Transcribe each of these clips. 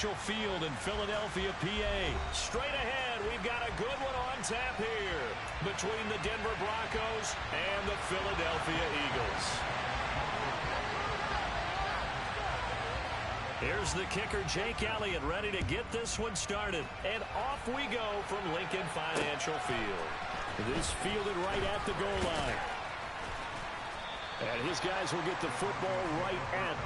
Financial Field in Philadelphia, PA. Straight ahead, we've got a good one on tap here between the Denver Broncos and the Philadelphia Eagles. Here's the kicker, Jake Elliott, ready to get this one started. And off we go from Lincoln Financial Field. This fielded right at the goal line. And his guys will get the football right at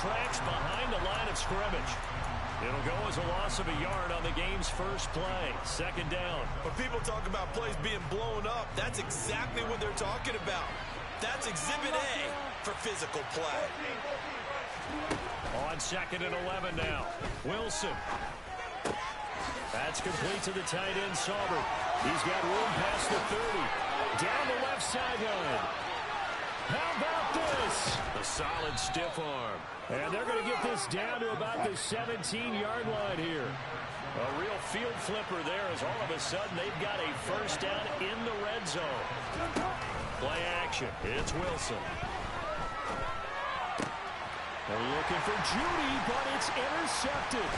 tracks behind the line of scrimmage. It'll go as a loss of a yard on the game's first play. Second down. When people talk about plays being blown up, that's exactly what they're talking about. That's Exhibit A for physical play. On second and 11 now. Wilson. That's complete to the tight end, Sauber. He's got room past the 30. Down the left sideline. How about this? A solid stiff arm. And they're going to get this down to about the 17-yard line here. A real field flipper there as all of a sudden they've got a first down in the red zone. Play action. It's Wilson. They're looking for Judy, but it's intercepted.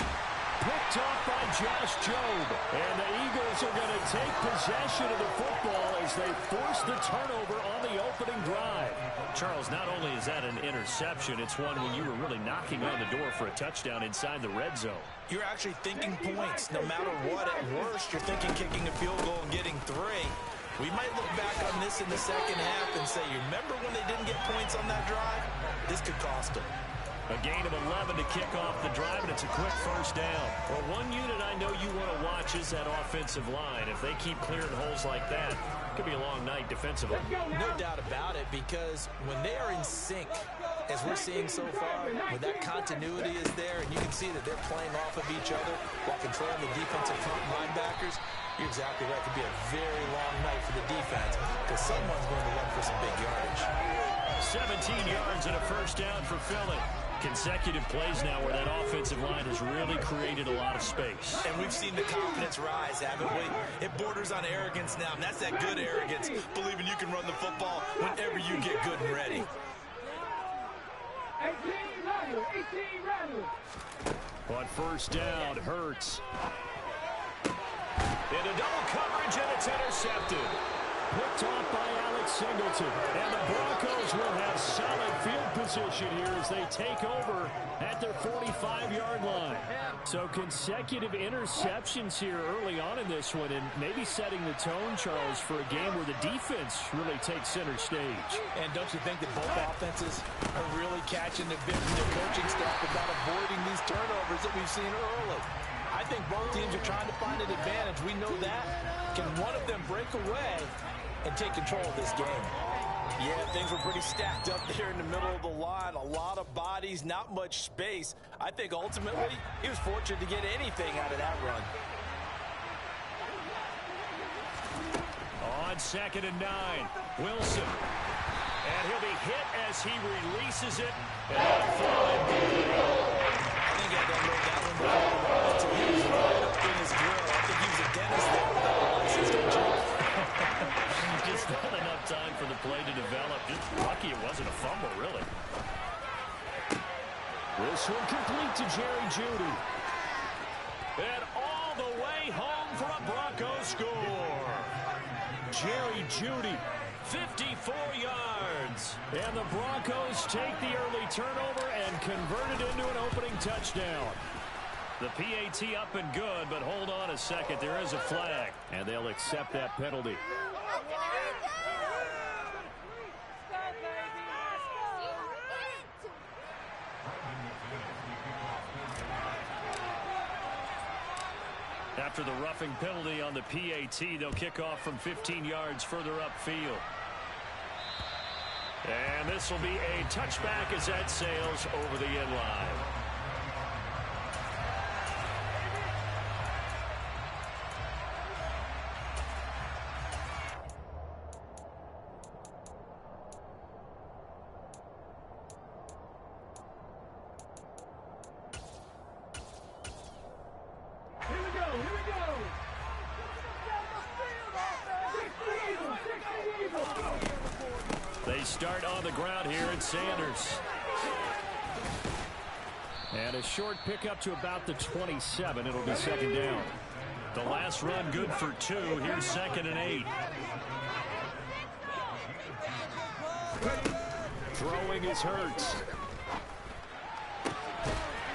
Picked off by Josh Jobe. And the Eagles are going to take possession of the football as they force the turnover on the opening drive. Charles, not only is that an interception, it's one when you were really knocking on the door for a touchdown inside the red zone. You're actually thinking points. No matter what, at worst, you're thinking kicking a field goal and getting 3. We might look back on this in the second half and say, you remember when they didn't get points on that drive? This could cost them. A gain of 11 to kick off the drive, and it's a quick first down. Well, one unit I know you want to watch is that offensive line. If they keep clearing holes like that, it could be a long night defensively. No doubt about it, because when they are in sync, as we're seeing so far, when that continuity is there, and you can see that they're playing off of each other while controlling the defensive front linebackers, you're exactly right. It could be a very long night for the defense, because someone's going to run for some big yardage. 17 yards and a first down for Philly. Consecutive plays now where that offensive line has really created a lot of space. And we've seen the confidence rise, haven't we? It borders on arrogance now, and that's that good arrogance, believing you can run the football whenever you get good and ready. 18 on first down, Hurts. Into double coverage, and it's intercepted. Picked off by Alex Singleton. And the Broncos will have solid field position here as they take over at their 45-yard line. So consecutive interceptions here early on in this one, and maybe setting the tone, Charles, for a game where the defense really takes center stage. And don't you think that both offenses are really catching the bit from their coaching staff about avoiding these turnovers that we've seen early? I think both teams are trying to find an advantage. We know that. Can one of them break away and take control of this game? Yeah, things were pretty stacked up there in the middle of the line. A lot of bodies, not much space. I think ultimately he was fortunate to get anything out of that run. On 2nd and 9, Wilson. And he'll be hit as he releases it. And I think I don't know that one until he was right up in his grill. I think he was a dentist there without a license, don't you? Just not enough time for the play to develop. Just lucky it wasn't a fumble, really. This one complete to Jerry Jeudy. And all the way home for a Broncos score. Jerry Jeudy, 54 yards. And the Broncos take the early turnover and convert it into an opening touchdown. The PAT up and good, but hold on a second. There is a flag. And they'll accept that penalty. After the roughing penalty on the PAT, they'll kick off from 15 yards further upfield. And this will be a touchback as that sails over the end line. They start on the ground here at Sanders. And a short pickup to about the 27. It'll be 2nd down. The last run good for 2. Here's 2nd and 8. Throwing is Hurts.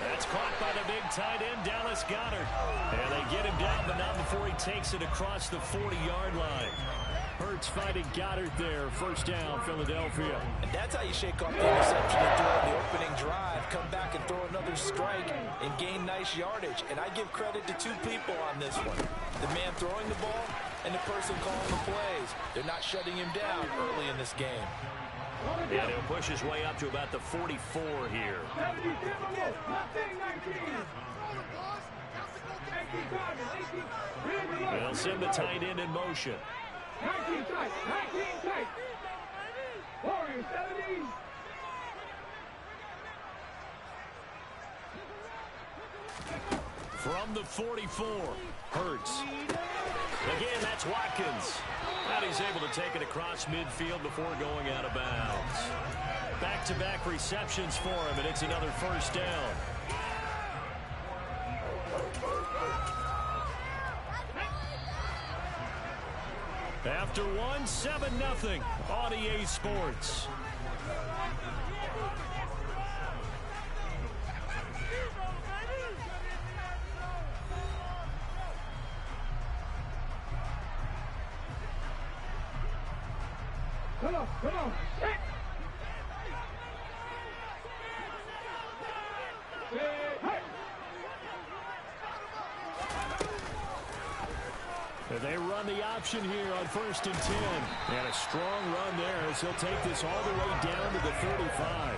That's caught by the big tight end, Dallas Goedert. And they get him down, but not before he takes it across the 40-yard line. Hurts fighting Goddard there. 1st down, Philadelphia. And that's how you shake off the interception during the opening drive. Come back and throw another strike and gain nice yardage. And I give credit to 2 people on this one. The man throwing the ball and the person calling the plays. They're not shutting him down early in this game. And he'll push his way up to about the 44 here. They'll send the tight end in motion. 19 tight. Warriors 17. From the 44, Hurts. Again, that's Watkins. And he's able to take it across midfield before going out of bounds. Back-to-back receptions for him, and it's another 1st down. After one, 7-0 on EA Sports. Come on, come on. Set. They run the option here on 1st and 10. And a strong run there as he'll take this all the way down to the 35.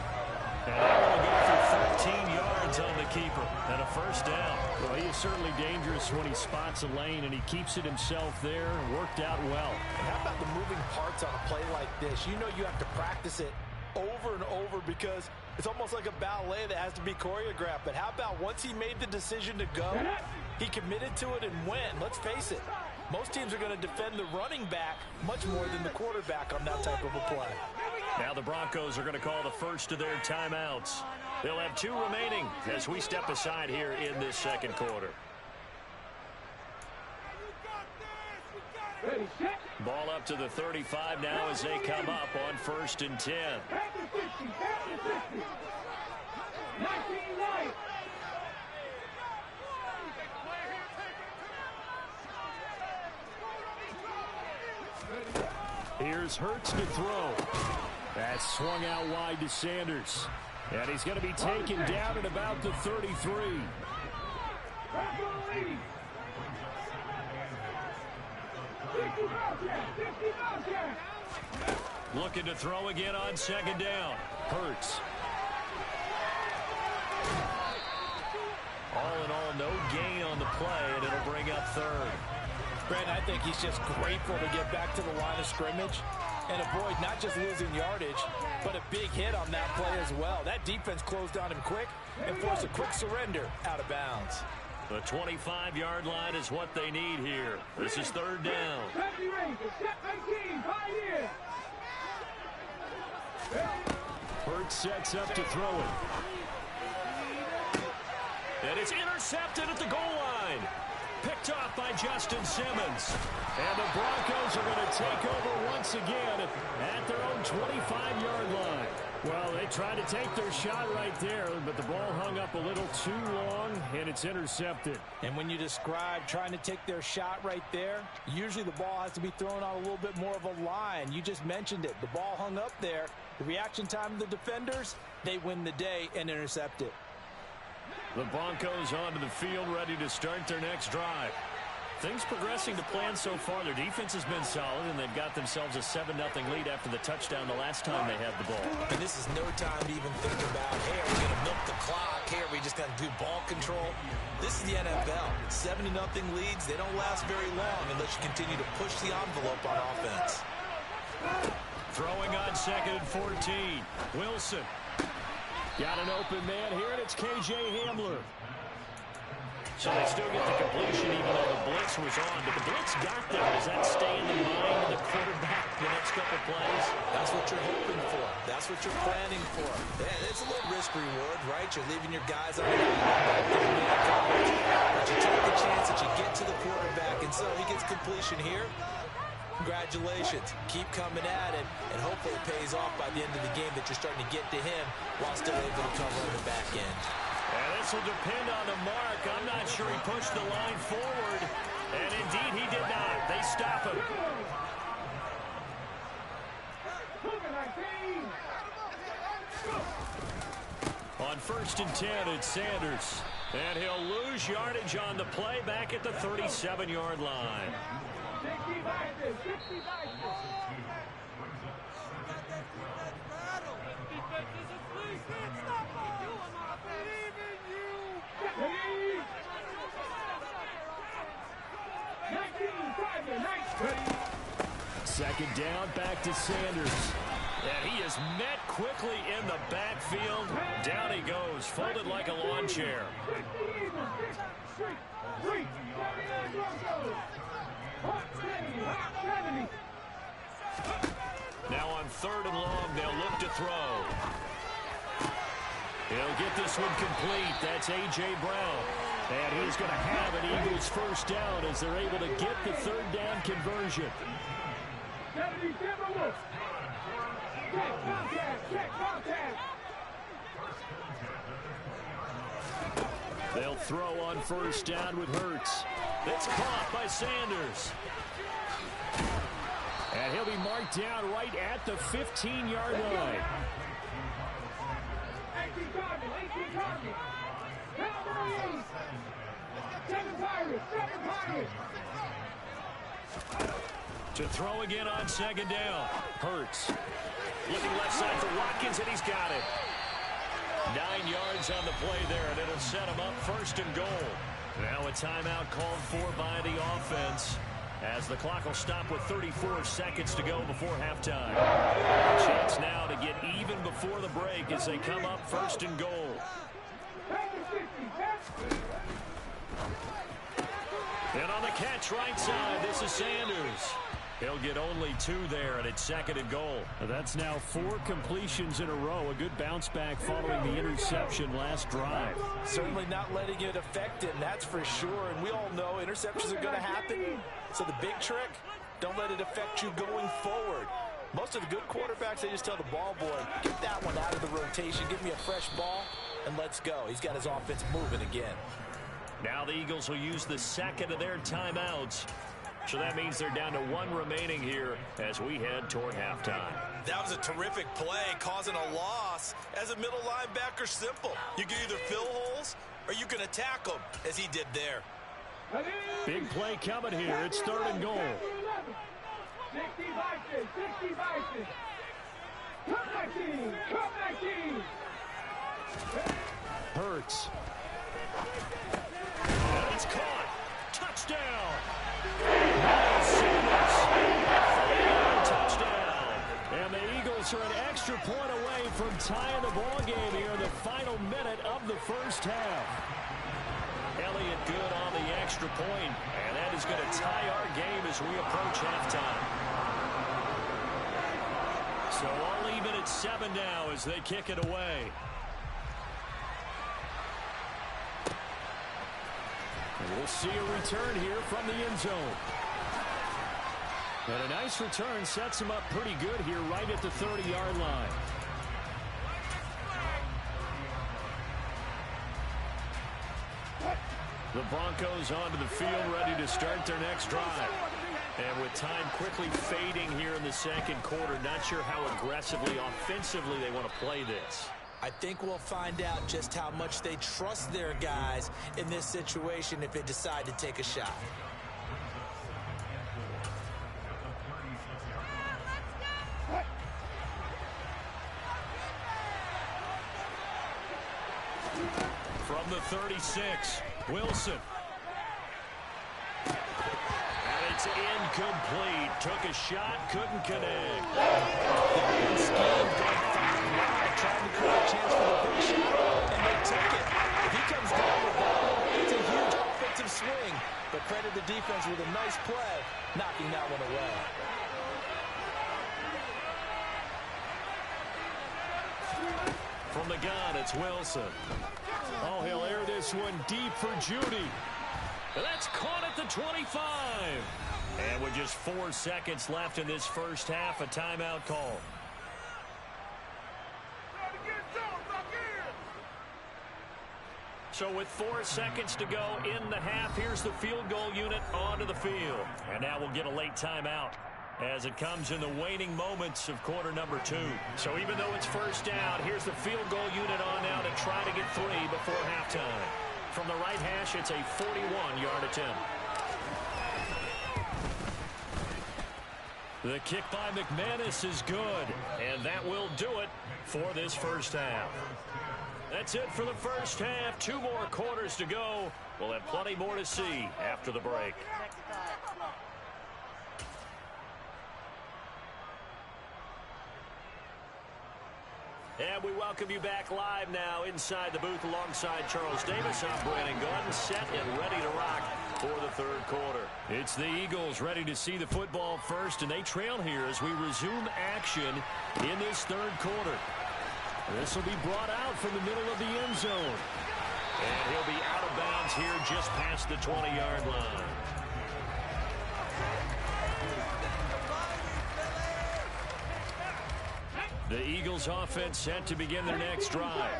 And they're going to go for 13 yards on the keeper and a first down. Well, he is certainly dangerous when he spots a lane, and he keeps it himself there. Worked out well. And how about the moving parts on a play like this? You know you have to practice it over and over because it's almost like a ballet that has to be choreographed. But how about once he made the decision to go, he committed to it and went. Let's face it, most teams are going to defend the running back much more than the quarterback on that type of a play. Now the Broncos are going to call the first of their timeouts. They'll have 2 remaining as we step aside here in this second quarter. Ball up to the 35 now as they come up on 1st and 10. Here's Hurts to throw. That's swung out wide to Sanders. And he's going to be taken down at about the 33. Looking to throw again on 2nd down. Hurts. All in all, no gain on the play, and it'll bring up 3rd. Brandon, I think he's just grateful to get back to the line of scrimmage and avoid not just losing yardage, but a big hit on that play as well. That defense closed on him quick and forced a quick surrender out of bounds. The 25-yard line is what they need here. This is 3rd down. Hurts sets up to throw it. And it's intercepted at the goal line. Picked off by Justin Simmons. And the Broncos are going to take over once again at their own 25-yard line. Well, they tried to take their shot right there, but the ball hung up a little too long, and it's intercepted. And when you describe trying to take their shot right there, usually the ball has to be thrown on a little bit more of a line. You just mentioned it. The ball hung up there. The reaction time of the defenders, they win the day and intercept it. The Broncos onto the field, ready to start their next drive. Things progressing to plan so far. Their defense has been solid, and they've got themselves a 7-0 lead after the touchdown the last time they had the ball. And this is no time to even think about, hey, are we going to milk the clock? Hey, are we just going to do ball control? This is the NFL. 70-0 leads, they don't last very long unless you continue to push the envelope on offense. Throwing on 2nd and 14. Wilson. Got an open man here, and it's K.J. Hamler. So they still get the completion even though the blitz was on. But the blitz got there. Does that stay in the mind of the quarterback the next couple plays? That's what you're hoping for. That's what you're planning for. Yeah, it's a little risk-reward, right? You're leaving your guys on the coverage. But you take the chance that you get to the quarterback. And so he gets completion here. Congratulations. Keep coming at it, and hopefully it pays off by the end of the game that you're starting to get to him while still able to cover on the back end. And this will depend on the mark. I'm not sure he pushed the line forward. And indeed, he did not. They stop him. On 1st and 10, it's Sanders. And he'll lose yardage on the play back at the 37-yard line. Second down, back to Sanders. And he is met quickly in the backfield. Down he goes, folded like a lawn chair. Now on 3rd and long, they'll look to throw. He'll get this one complete. That's A.J. Brown. And he's going to have an Eagles first down as they're able to get the 3rd down conversion. Timberwolves. Check contact. Check contact. They'll throw on first down with Hurts. It's caught by Sanders. And he'll be marked down right at the 15-yard line. 18 target. 18 target. Cowboys. 7 Pirates. 7 Pirates. To throw again on second down. Hurts. Looking left side for Watkins, and he's got it. 9 yards on the play there, and it'll set him up first and goal. Now a timeout called for by the offense, as the clock will stop with 34 seconds to go before halftime. A chance now to get even before the break as they come up first and goal. And on the catch right side, this is Sanders. He'll get only 2 there, and it's second and goal. That's now 4 completions in a row. A good bounce back following the interception last drive. Certainly not letting it affect him, that's for sure. And we all know interceptions are going to happen. So the big trick, don't let it affect you going forward. Most of the good quarterbacks, they just tell the ball boy, get that one out of the rotation, give me a fresh ball, and let's go. He's got his offense moving again. Now the Eagles will use the second of their timeouts. So that means they're down to 1 remaining here as we head toward halftime. That was a terrific play, causing a loss. As a middle linebacker, simple. You can either fill holes or you can attack them, as he did there. Big play coming here. It's third and goal. 60 Vikings. 60 Vikings. Come back team. Come back team. Hurts. And it's caught. Touchdown. Touchdown. And the Eagles are an extra point away from tying the ball game here in the final minute of the first half. Elliott good on the extra point, and that is going to tie our game as we approach halftime. So all even at 7 now as they kick it away. And we'll see a return here from the end zone. And a nice return sets him up pretty good here right at the 30-yard line. The Broncos onto the field ready to start their next drive. And with time quickly fading here in the second quarter, not sure how aggressively, offensively they want to play this. I think we'll find out just how much they trust their guys in this situation if they decide to take a shot. From the 36, Wilson. And it's incomplete. Took a shot, couldn't connect. That scheme going 5 wide, trying to create a chance for the big shot, and they took it. If he comes down with that one, it's a huge offensive swing. But credit the defense with a nice play, knocking that one away. From the gun, it's Wilson. Oh, he'll air this one deep for Judy. That's caught at the 25. And with just 4 seconds left in this first half, a timeout call. So with 4 seconds to go in the half, here's the field goal unit onto the field. And now we'll get a late timeout as it comes in the waning moments of quarter number 2. So even though it's first down, here's the field goal unit on now to try to get 3 before halftime. From the right hash, it's a 41-yard attempt. The kick by McManus is good, and that will do it for this first half. That's it for the first half. 2 more quarters to go. We'll have plenty more to see after the break. And we welcome you back live now inside the booth alongside Charles Davis. I'm Brandon Gordon, set and ready to rock for the third quarter. It's the Eagles ready to see the football first, and they trail here as we resume action in this third quarter. This will be brought out from the middle of the end zone. And he'll be out of bounds here just past the 20-yard line. The Eagles offense set to begin their next drive.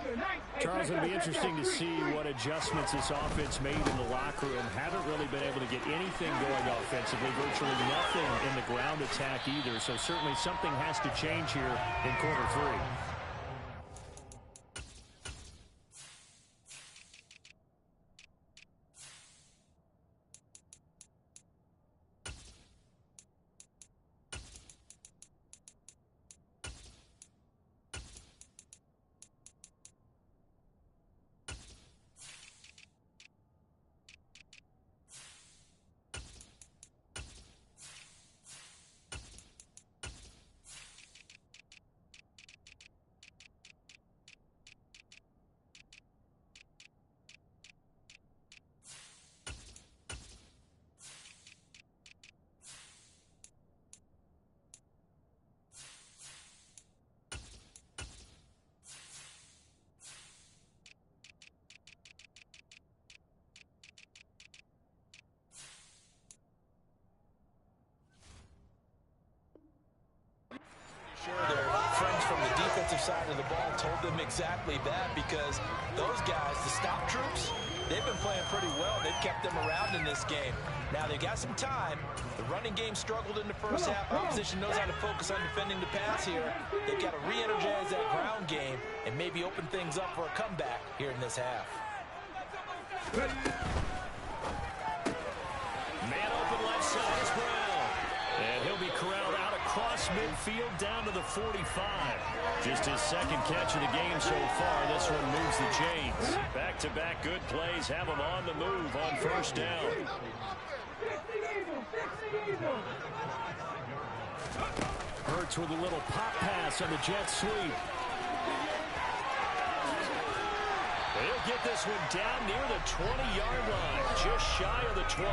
Charles, it'll be interesting to see what adjustments this offense made in the locker room. Haven't really been able to get anything going offensively, virtually nothing in the ground attack either. So certainly something has to change here in quarter three. Sure, their friends from the defensive side of the ball told them exactly that, because those guys, the stop troops, they've been playing pretty well. They've kept them around in this game. Now, they've got some time. The running game struggled in the first half. Opposition knows how to focus on defending the pass here. They've got to re-energize that ground game and maybe open things up for a comeback here in this half. Man open left side is Brown. And he'll be corralled out across midfield down to the 45. Just his second catch of the game so far. This one moves the chains. Back-to-back good plays have him on the move on first down. Hurts with a little pop pass on the jet sweep. He'll get this one down near the 20-yard line, just shy of the 20.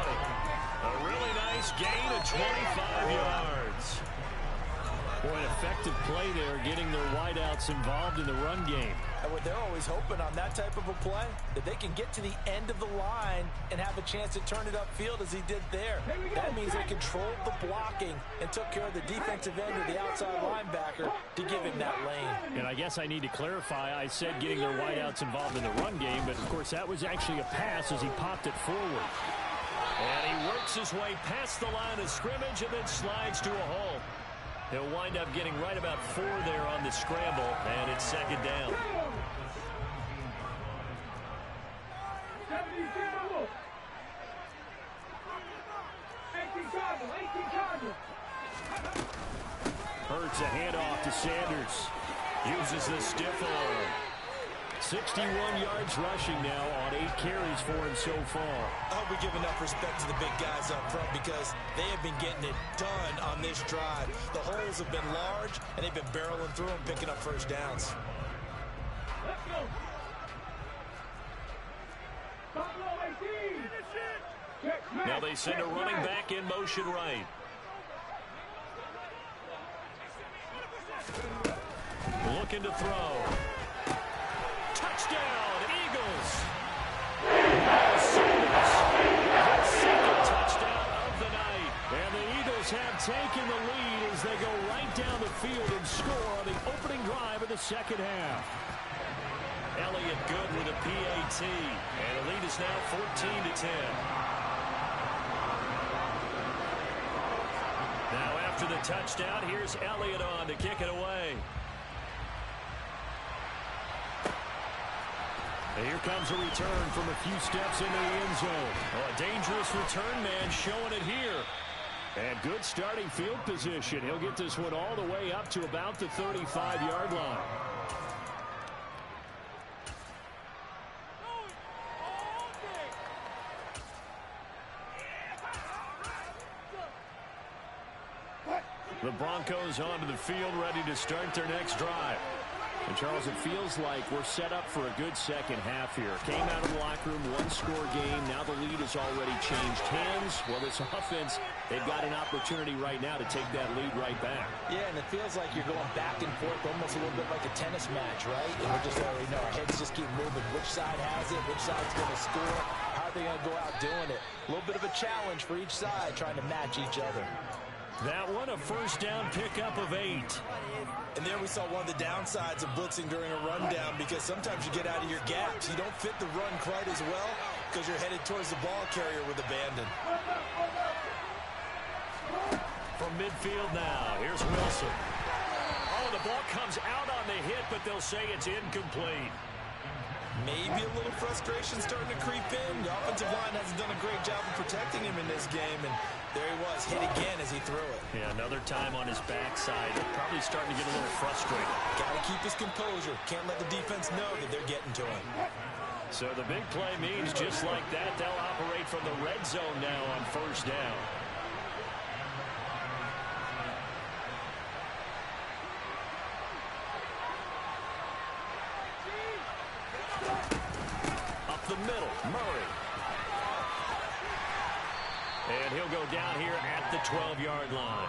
A really nice gain of 25 yards. Boy, an effective play there, getting their wideouts involved in the run game. And what they're always hoping on that type of a play, that they can get to the end of the line and have a chance to turn it upfield as he did there. That means they controlled the blocking and took care of the defensive end or the outside linebacker to give him that lane. And I guess I need to clarify, I said getting their wideouts involved in the run game, but of course that was actually a pass as he popped it forward. And he works his way past the line of scrimmage and then slides to a hole. He'll wind up getting right about 4 there on the scramble, and it's second down. Hurts a handoff to Sanders. Uses the stiff arm. 61 yards rushing now on 8 carries for him so far. I hope we give enough respect to the big guys up front, because they have been getting it done on this drive. The holes have been large, and they've been barreling through them, picking up first downs. Let's go. Now they send a running back in motion right. Looking to throw. Touchdown, Eagles! The second touchdown of the night. And the Eagles have taken the lead as they go right down the field and score on the opening drive of the second half. Elliott good with a PAT. And the lead is now 14-10. Now after the touchdown, here's Elliott on to kick it away. And here comes a return from a few steps into the end zone. Oh, a dangerous return man showing it here. And good starting field position. He'll get this one all the way up to about the 35-yard line. The Broncos onto the field, ready to start their next drive. And, Charles, it feels like we're set up for a good second half here. Came out of the locker room, one-score game. Now the lead has already changed hands. Well, this offense, they've got an opportunity right now to take that lead right back. Yeah, and it feels like you're going back and forth, almost a little bit like a tennis match, right? And we're just already know our heads just keep moving. Which side has it? Which side's going to score? How are they going to go out doing it? A little bit of a challenge for each side, trying to match each other. That one, a first down pickup of 8. And And there we saw one of the downsides of blitzing during a rundown, because sometimes you get out of your gaps. You don't fit the run quite as well because you're headed towards the ball carrier with abandon. From midfield now, here's Wilson. Oh, the ball comes out on the hit, but they'll say it's incomplete. Maybe a little frustration starting to creep in. The offensive line hasn't done a great job of protecting him in this game, and there he was, hit again as he threw it. Yeah, another time on his backside. Probably starting to get a little frustrated. Got to keep his composure. Can't let the defense know that they're getting to him. So the big play means just like that, they'll operate from the red zone now on first down. Up the middle, Murray. And he'll go down here at the 12-yard line.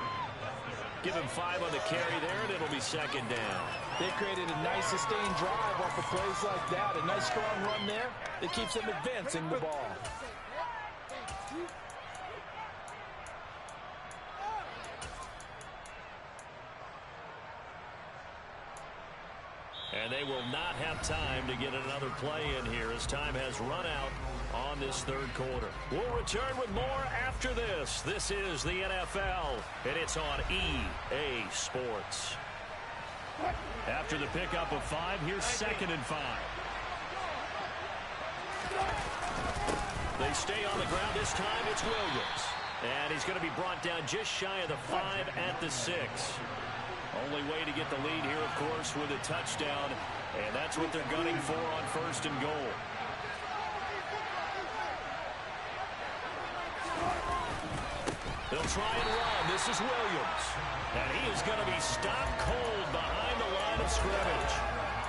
Give him 5 on the carry there, and it'll be second down. They created a nice sustained drive off of plays like that. A nice strong run there that keeps them advancing the ball. And they will not have time to get another play in here as time has run out on this third quarter. We'll return with more after this. This is the NFL, and it's on EA Sports. After the pickup of 5, here's 2nd and 5. They stay on the ground this time. It's Williams. And he's going to be brought down just shy of the 5 at the 6. Only way to get the lead here, of course, with a touchdown. And that's what they're gunning for on 1st and goal. They'll try and run. This is Williams. And he is going to be stopped cold behind the line of scrimmage.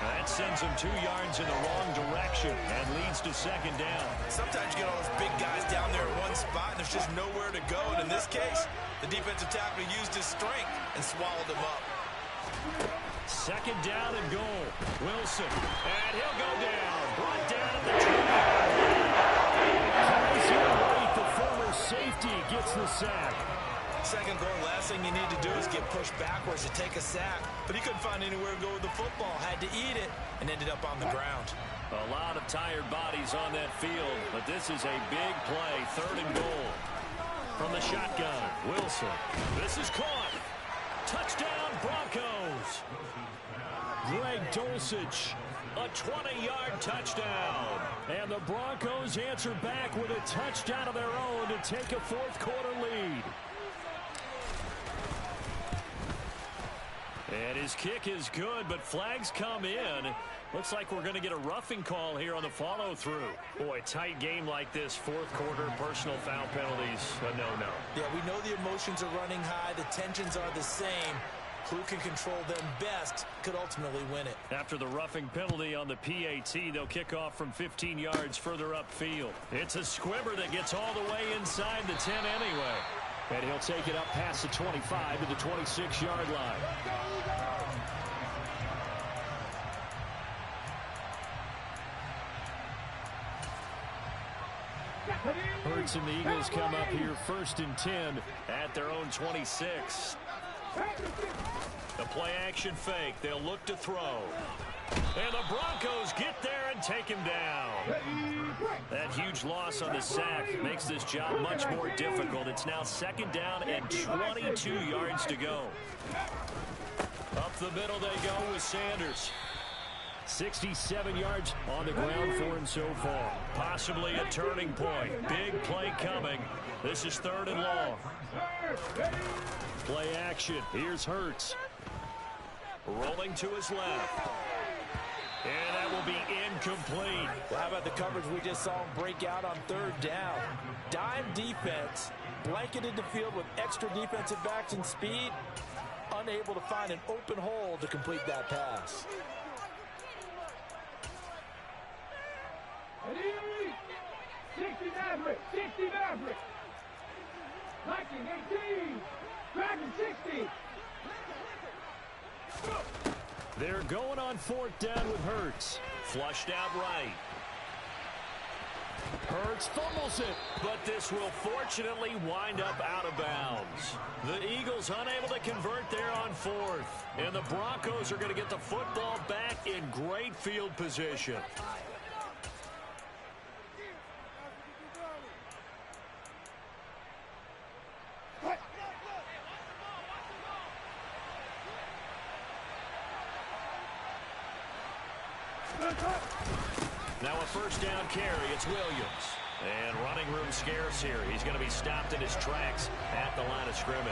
That sends him 2 yards in the wrong direction and leads to 2nd down. Sometimes you get all those big guys down there in one spot, and there's just nowhere to go. And in this case, the defensive tackle used his strength and swallowed him up. 2nd down and goal. Wilson. And he'll go down. Brought down at the 20-yard line. The former safety gets the sack. 2nd goal, last thing you need to do is get pushed backwards to take a sack. But he couldn't find anywhere to go with the football. Had to eat it and ended up on the ground. A lot of tired bodies on that field, but this is a big play. 3rd and goal. From the shotgun, Wilson. This is caught. Touchdown, Broncos. Greg Dulcich, a 20-yard touchdown. And the Broncos answer back with a touchdown of their own to take a 4th quarter lead. And his kick is good, but flags come in. Looks like we're going to get a roughing call here on the follow-through. Boy, tight game like this, 4th quarter, personal foul penalties, a no-no. Yeah, we know the emotions are running high. The tensions are the same. Who can control them best could ultimately win it. After the roughing penalty on the PAT, they'll kick off from 15 yards further upfield. It's a squibber that gets all the way inside the 10 anyway. And he'll take it up past the 25 to the 26-yard line. Hurts and the Eagles come up here 1st and 10 at their own 26. The play action fake. They'll look to throw. And the Broncos get there and take him down. That huge loss on the sack makes this job much more difficult. It's now 2nd down and 22 yards to go. Up the middle they go with Sanders. 67 yards on the ground for him so far. Possibly a turning point. Big play coming. This is 3rd and long. Play action. Here's Hurts. Rolling to his left. And that will be incomplete. Well, how about the coverage we just saw him break out on 3rd down? Dime defense, blanketed the field with extra defensive backs and speed, unable to find an open hole to complete that pass. 60 Maverick, 60 Maverick. Viking 18, Dragon 60. They're going on 4th down with Hurts. Flushed out right. Hurts fumbles it. But this will fortunately wind up out of bounds. The Eagles unable to convert there on fourth. And the Broncos are going to get the football back in great field position. Now a first down carry. It's Williams. And running room scarce here. He's going to be stopped in his tracks at the line of scrimmage.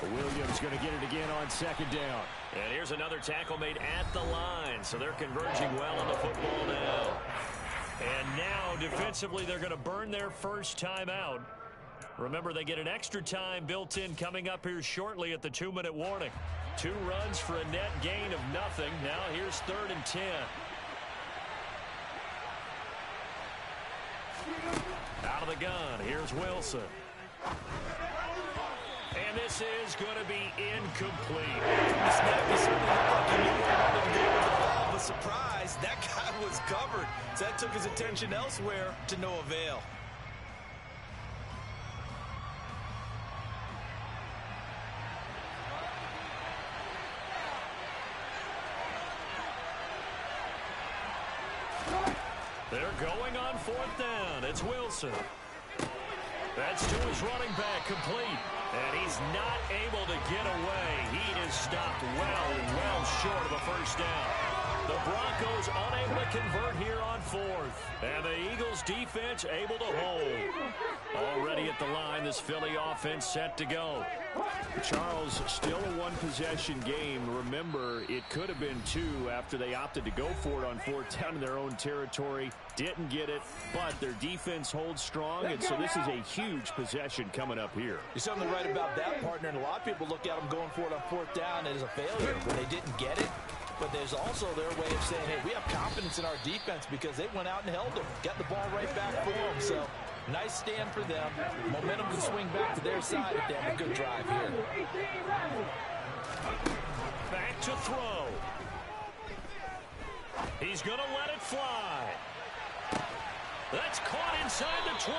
Williams going to get it again on second down. And here's another tackle made at the line. So they're converging well on the football now. And now defensively they're going to burn their first timeout. Remember, they get an extra time built in coming up here shortly at the 2-minute warning. 2 runs for a net gain of nothing. Now here's 3rd and 10. Out of the gun, here's Wilson. And this is going to be incomplete. The snap, he certainly looked like he knew where he wanted to go with the ball. But surprise, that guy was covered. So that took his attention elsewhere to no avail. They're going on 4th down. It's Wilson. That's to his running back, complete. And he's not able to get away. He is stopped well short of a first down. The Broncos unable to convert here on 4th. And the Eagles defense able to hold. Already at the line, this Philly offense set to go. Charles, still a one-possession game. Remember, it could have been 2 after they opted to go for it on 4th down in their own territory. Didn't get it, but their defense holds strong, and so this is a huge possession coming up here. You're certainly right about that, partner, and a lot of people look at them going for it on 4th down as a failure when they didn't get it. But there's also their way of saying, hey, we have confidence in our defense because they went out and held them, got the ball right back for them. So nice stand for them. Momentum can swing back to their side if they have a good drive here. Back to throw. He's going to let it fly. That's caught inside the 20.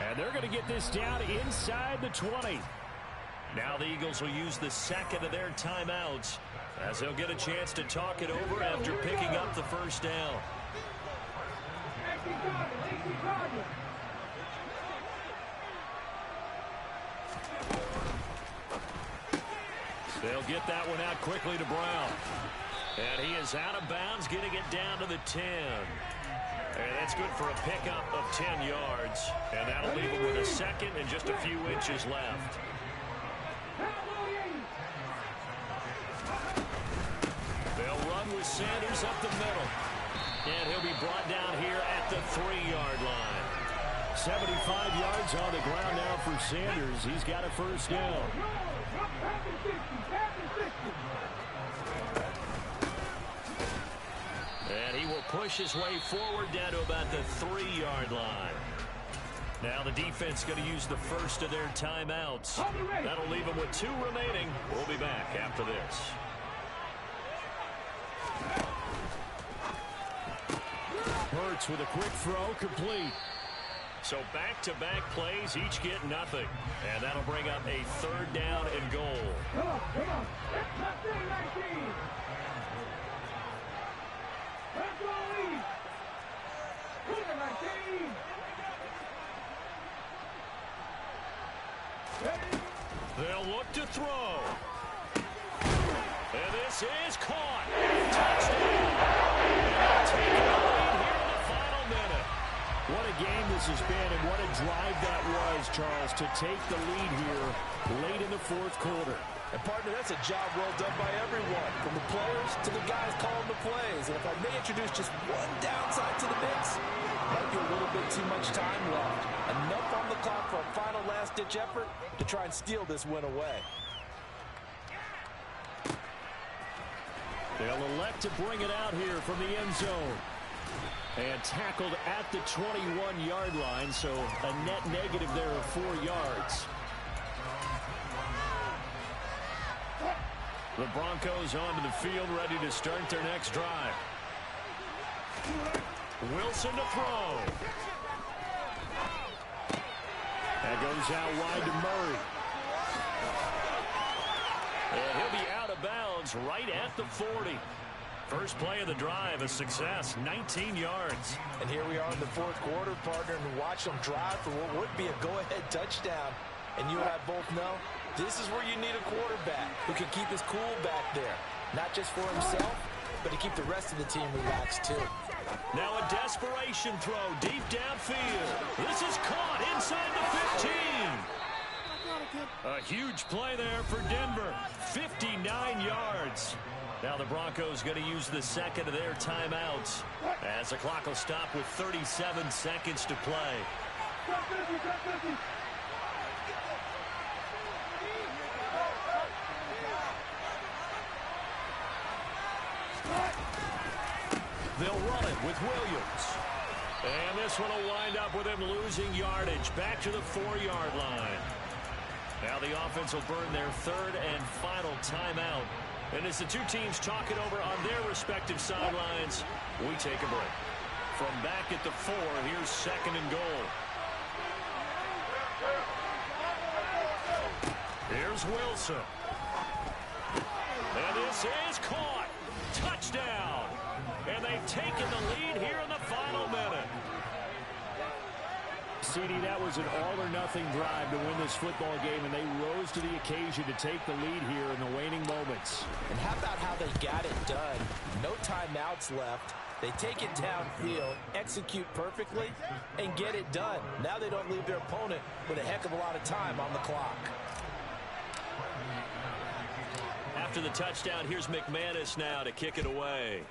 And they're going to get this down inside the 20. Now the Eagles will use the second of their timeouts as they'll get a chance to talk it over after picking up the first down. They'll get that one out quickly to Brown. And he is out of bounds, getting it down to the 10. And that's good for a pickup of 10 yards. And that'll leave him with a second and just a few inches left. They'll run with Sanders up the middle. And he'll be brought down here at the 3-yard line. 75 yards on the ground now for Sanders. He's got a first down. And he will push his way forward down to about the 3-yard line. Now the defense going to use the first of their timeouts. That'll leave them with 2 remaining. We'll be back after this. Hurts with a quick throw, complete. So back-to-back plays, each get nothing. And that'll bring up a 3rd down and goal. Come on. Let's go, 19. Let's go, lead. Put it, 19. They'll look to throw. And this is caught. Touchdown. And they'll take the lead here in the final minute. What a game this has been, and what a drive that was, Charles, to take the lead here late in the 4th quarter. And, partner, that's a job well done by everyone, from the players to the guys calling the plays. And if I may introduce just one downside to the mix, might be a little bit too much time left. Enough on the clock for a final last-ditch effort to try and steal this win away. They'll elect to bring it out here from the end zone. And tackled at the 21-yard line, so a net negative there of 4 yards. The Broncos onto the field, ready to start their next drive. Wilson to throw. That goes out wide to Murray. And he'll be out of bounds right at the 40. First play of the drive, a success, 19 yards. And here we are in the fourth quarter, partner, and watch them drive for what would be a go-ahead touchdown. And you and I both know this is where you need a quarterback who can keep his cool back there. Not just for himself, but to keep the rest of the team relaxed too. Now a desperation throw deep downfield. This is caught inside the 15. A huge play there for Denver. 59 yards. Now the Broncos going to use the second of their timeouts as the clock will stop with 37 seconds to play. They'll run it with Williams. And this one will wind up with him losing yardage back to the 4-yard line. Now the offense will burn their third and final timeout. And as the two teams talk it over on their respective sidelines, we take a break. From back at the 4, here's second and goal. Here's Wilson. And this is caught. Touchdown. And they've taken the lead here in the final minute. CD, that was an all-or-nothing drive to win this football game, and they rose to the occasion to take the lead here in the waning moments. And how about how they got it done? No timeouts left. They take it downfield, execute perfectly, and get it done. Now they don't leave their opponent with a heck of a lot of time on the clock. After the touchdown, here's McManus now to kick it away.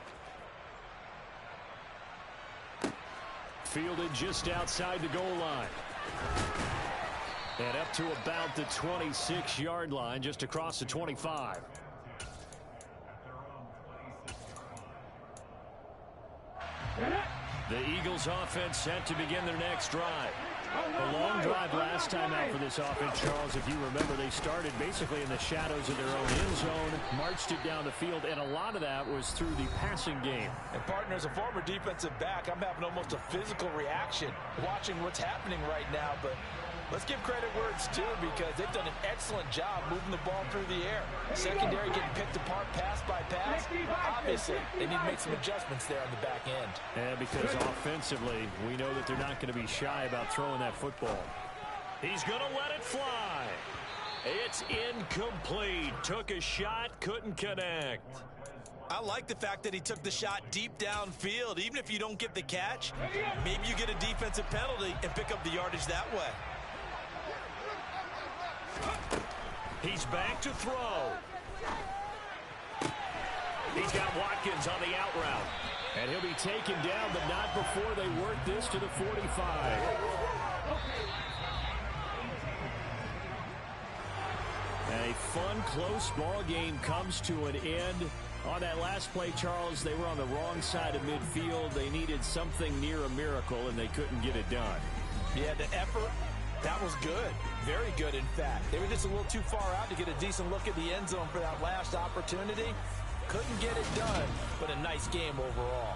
Fielded just outside the goal line. And up to about the 26-yard line, just across the 25. The Eagles offense set to begin their next drive. A long drive last time out for this offense, Charles. If you remember, they started basically in the shadows of their own end zone, marched it down the field, and a lot of that was through the passing game. And partner, as a former defensive back, I'm having almost a physical reaction watching what's happening right now. But let's give credit where it's due, because they've done an excellent job moving the ball through the air. Secondary getting picked apart pass by pass. Obviously, they need to make some adjustments there on the back end. And because offensively, we know that they're not going to be shy about throwing that football. He's going to let it fly. It's incomplete. Took a shot, couldn't connect. I like the fact that he took the shot deep downfield. Even if you don't get the catch, maybe you get a defensive penalty and pick up the yardage that way. He's back to throw. He's got Watkins on the out route. And he'll be taken down, but not before they work this to the 45. And a fun, close ball game comes to an end. On that last play, Charles, they were on the wrong side of midfield. They needed something near a miracle, and they couldn't get it done. Yeah, the effort, that was good. Very good, in fact. They were just a little too far out to get a decent look at the end zone for that last opportunity. Couldn't get it done, but a nice game overall.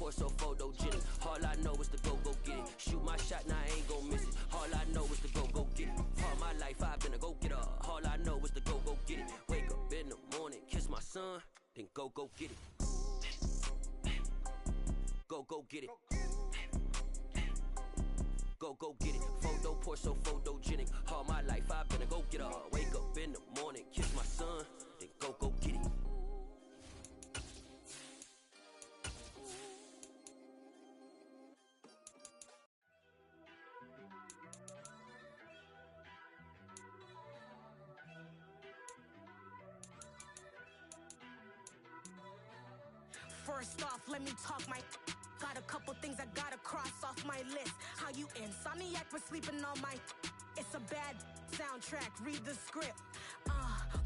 pour so photogenic. All I know is to go get it. Shoot my shot, now I ain't gon' miss it. All I know is to go get it. All my life I've been a go-getter. All I know is to go get it. Wake up in the morning, kiss my son, then go get it. Go get it. Go get it. Photo pour so photogenic. All my life I've been a go-getter. Wake up in the morning, kiss my son, then go get it. First off, let me talk my. Got a couple things I gotta cross off my list. How you insomniac for sleeping on my. It's a bad soundtrack, read the script.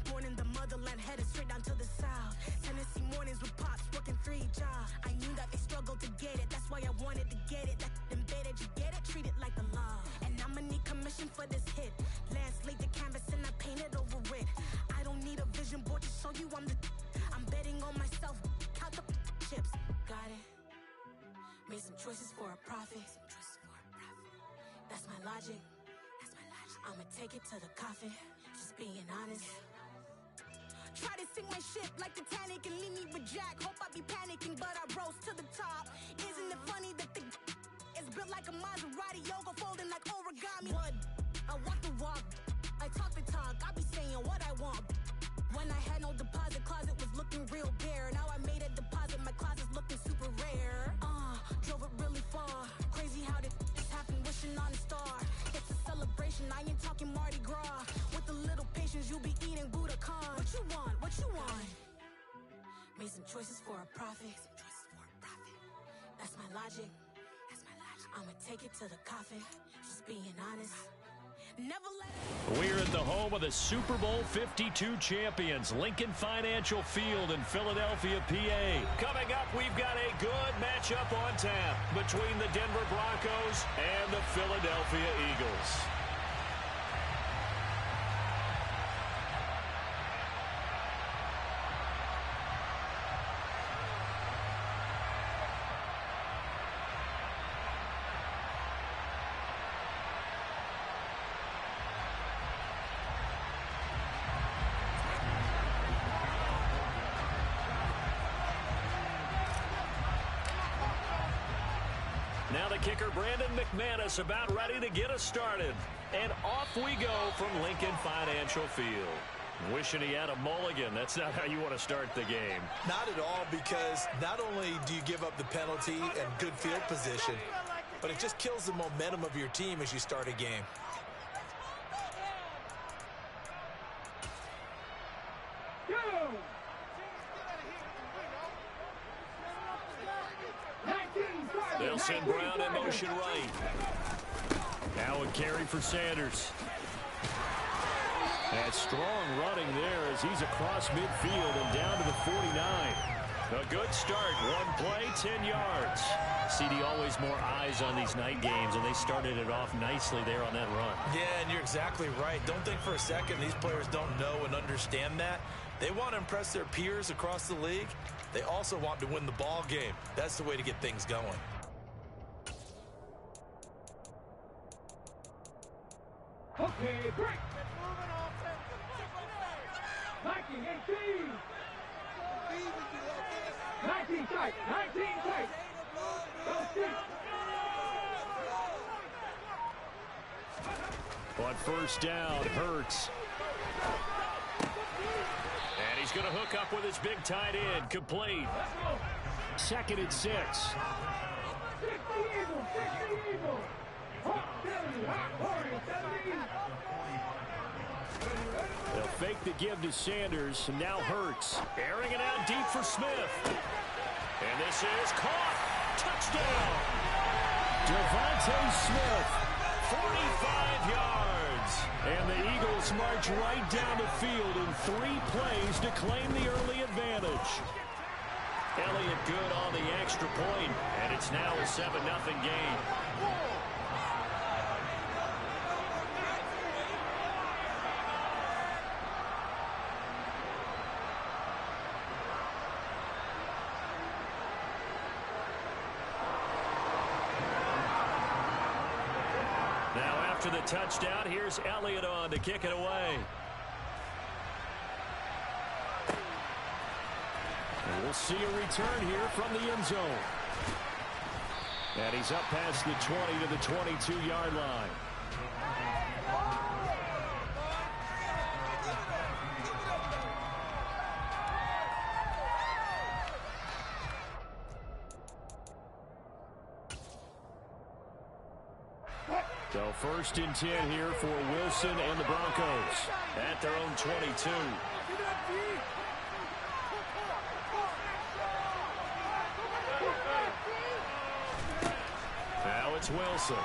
Born in the motherland, headed straight down to the south. Tennessee mornings with pops, working 3 jobs. I knew that they struggled to get it, that's why I wanted to get it. That embedded, you get it, treat it like a law. And I'ma need commission for this hit. Lance laid the canvas and I painted over it. I don't need a vision board to show you I'm betting on myself, count the chips. Got it. Made some choices for a profit. That's my logic. I'ma take it to the coffin. Just being honest. Try to sink my ship like Titanic and leave me with Jack. Hope I be panicking, but I rose to the top. Isn't it funny that the is built like a Maserati, yoga folding like origami? What? I walk the walk. I talk the talk. I be saying what I want. When I had no deposit, closet was looking real bare. Now I made a deposit, my closet's looking super rare. Drove it really far. Crazy how did this happen, wishing on a star. It's a celebration, I ain't talking Mardi Gras. With a little patience, you'll be eating Budokan. What you want? What you want? Made some choices for a profit. That's my logic. I'ma take it to the coffin. Just being honest. Never let it. We're at the home of the Super Bowl 52 champions, Lincoln Financial Field in Philadelphia, PA. Coming up, we've got a good matchup on tap between the Denver Broncos and the Philadelphia Eagles. Now the kicker, Brandon McManus, about ready to get us started. And off we go from Lincoln Financial Field. Wishing he had a mulligan. That's not how you want to start the game. Not at all, because not only do you give up the penalty and good field position, but it just kills the momentum of your team as you start a game. They'll send Brown in motion right. Now a carry for Sanders. That strong running there as he's across midfield and down to the 49. A good start. One play, 10 yards. CD, always more eyes on these night games, and they started it off nicely there on that run. Yeah, and you're exactly right. Don't think for a second these players don't know and understand that. They want to impress their peers across the league. They also want to win the ball game. That's the way to get things going. Okay, break. 19, 19 tight, 19 tight. On first down, Hurts. And he's going to hook up with his big tight end, complete. 2nd and 6. 60 Eagles, 60 Eagles. Hawk 70, Hawk 40, 70. They'll fake the give to Sanders, and now Hurts. Airing it out deep for Smith. And this is caught. Touchdown. Devontae Smith, 45 yards. And the Eagles march right down the field in 3 plays to claim the early advantage. Elliott good on the extra point, and it's now a 7-0 game. after the touchdown. Here's Elliott on to kick it away. And we'll see a return here from the end zone. And he's up past the 20 to the 22-yard line. So 1st and 10 here for Wilson and the Broncos at their own 22. Now it's Wilson.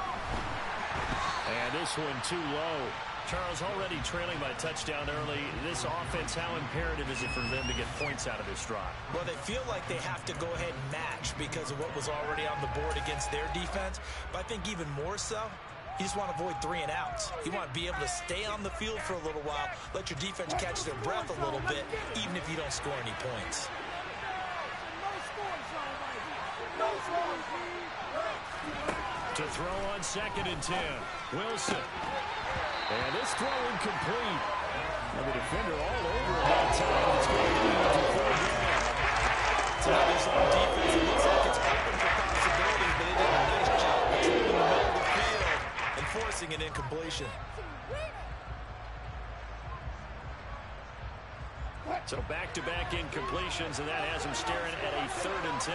And this one too low. Charles, already trailing by touchdown early. This offense, how imperative is it for them to get points out of this drive? Well, they feel like they have to go ahead and match because of what was already on the board against their defense. But I think even more so, you just want to avoid 3 and outs. You want to be able to stay on the field for a little while, let your defense catch their breath a little bit, even if you don't score any points. To throw on 2nd and 10. Wilson. And this throw incomplete. And the defender all over him that time. It's going to lead to 4th down. Tigers on defense. It looks like it's open for possibilities, but they did a nice job controlling the middle of the field and forcing an incompletion. So back-to-back incompletions, and that has him staring at a 3rd and 10.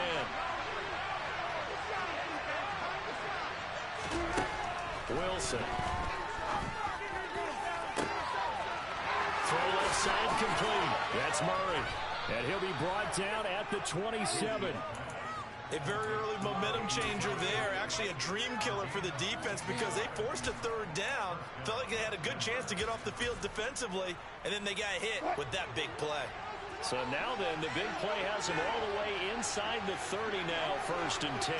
Wilson. Throw left side complete. That's Murray. And he'll be brought down at the 27. A very early momentum changer there. Actually a dream killer for the defense because they forced a 3rd down. Felt like they had a good chance to get off the field defensively, and then they got hit with that big play. So now then, the big play has him all the way inside the 30 now, 1st and 10.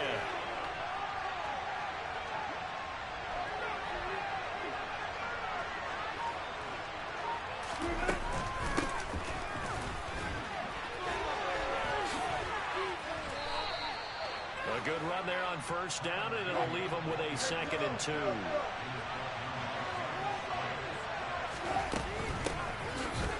A good run there on 1st down, and it'll leave him with a 2nd and 2.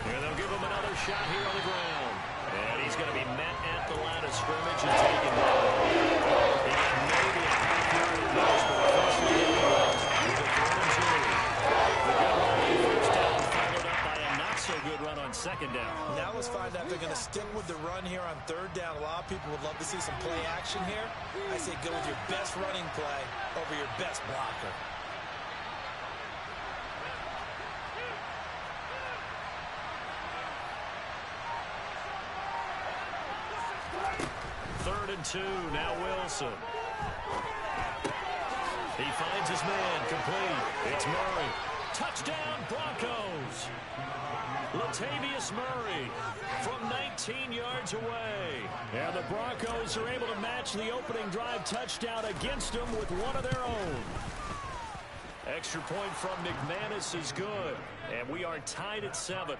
And they'll give him another shot here on the ground. And he's going to be met at the line of scrimmage and taken down. He got maybe a half-yard rush, but the first one didn't work. With a 3rd and 2. The good run on 1st down followed up by a not-so-good run on 2nd down. Now let's find out if they're going to stick with the run here on 3rd down. A lot of people would love to see some play action here. I say go with your best running play over your best blocker. Third and 2, now Wilson. He finds his man, complete. It's Murray. Touchdown, Broncos. Latavius Murray from 19 yards away. And the Broncos are able to match the opening drive touchdown against them with one of their own. Extra point from McManus is good. And we are tied at 7.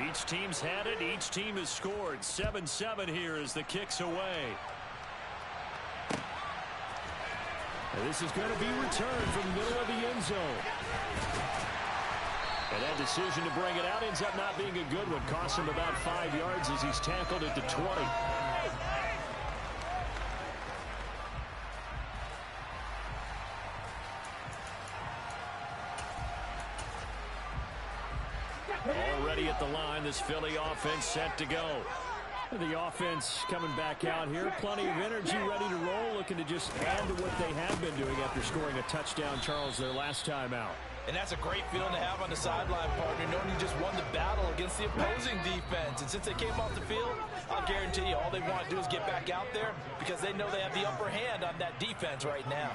Each team's had it. Each team has scored. 7-7 here as the kick's away. And this is going to be returned from the middle of the end zone. And that decision to bring it out ends up not being a good one. Costs him about 5 yards as he's tackled at the 20. Already at the line, this Philly offense set to go. The offense coming back out here. Plenty of energy, ready to roll, looking to just add to what they have been doing after scoring a touchdown, Charles, their last time out. And that's a great feeling to have on the sideline, partner, knowing you just won the battle against the opposing defense. And since they came off the field, I'll guarantee you all they want to do is get back out there because they know they have the upper hand on that defense right now.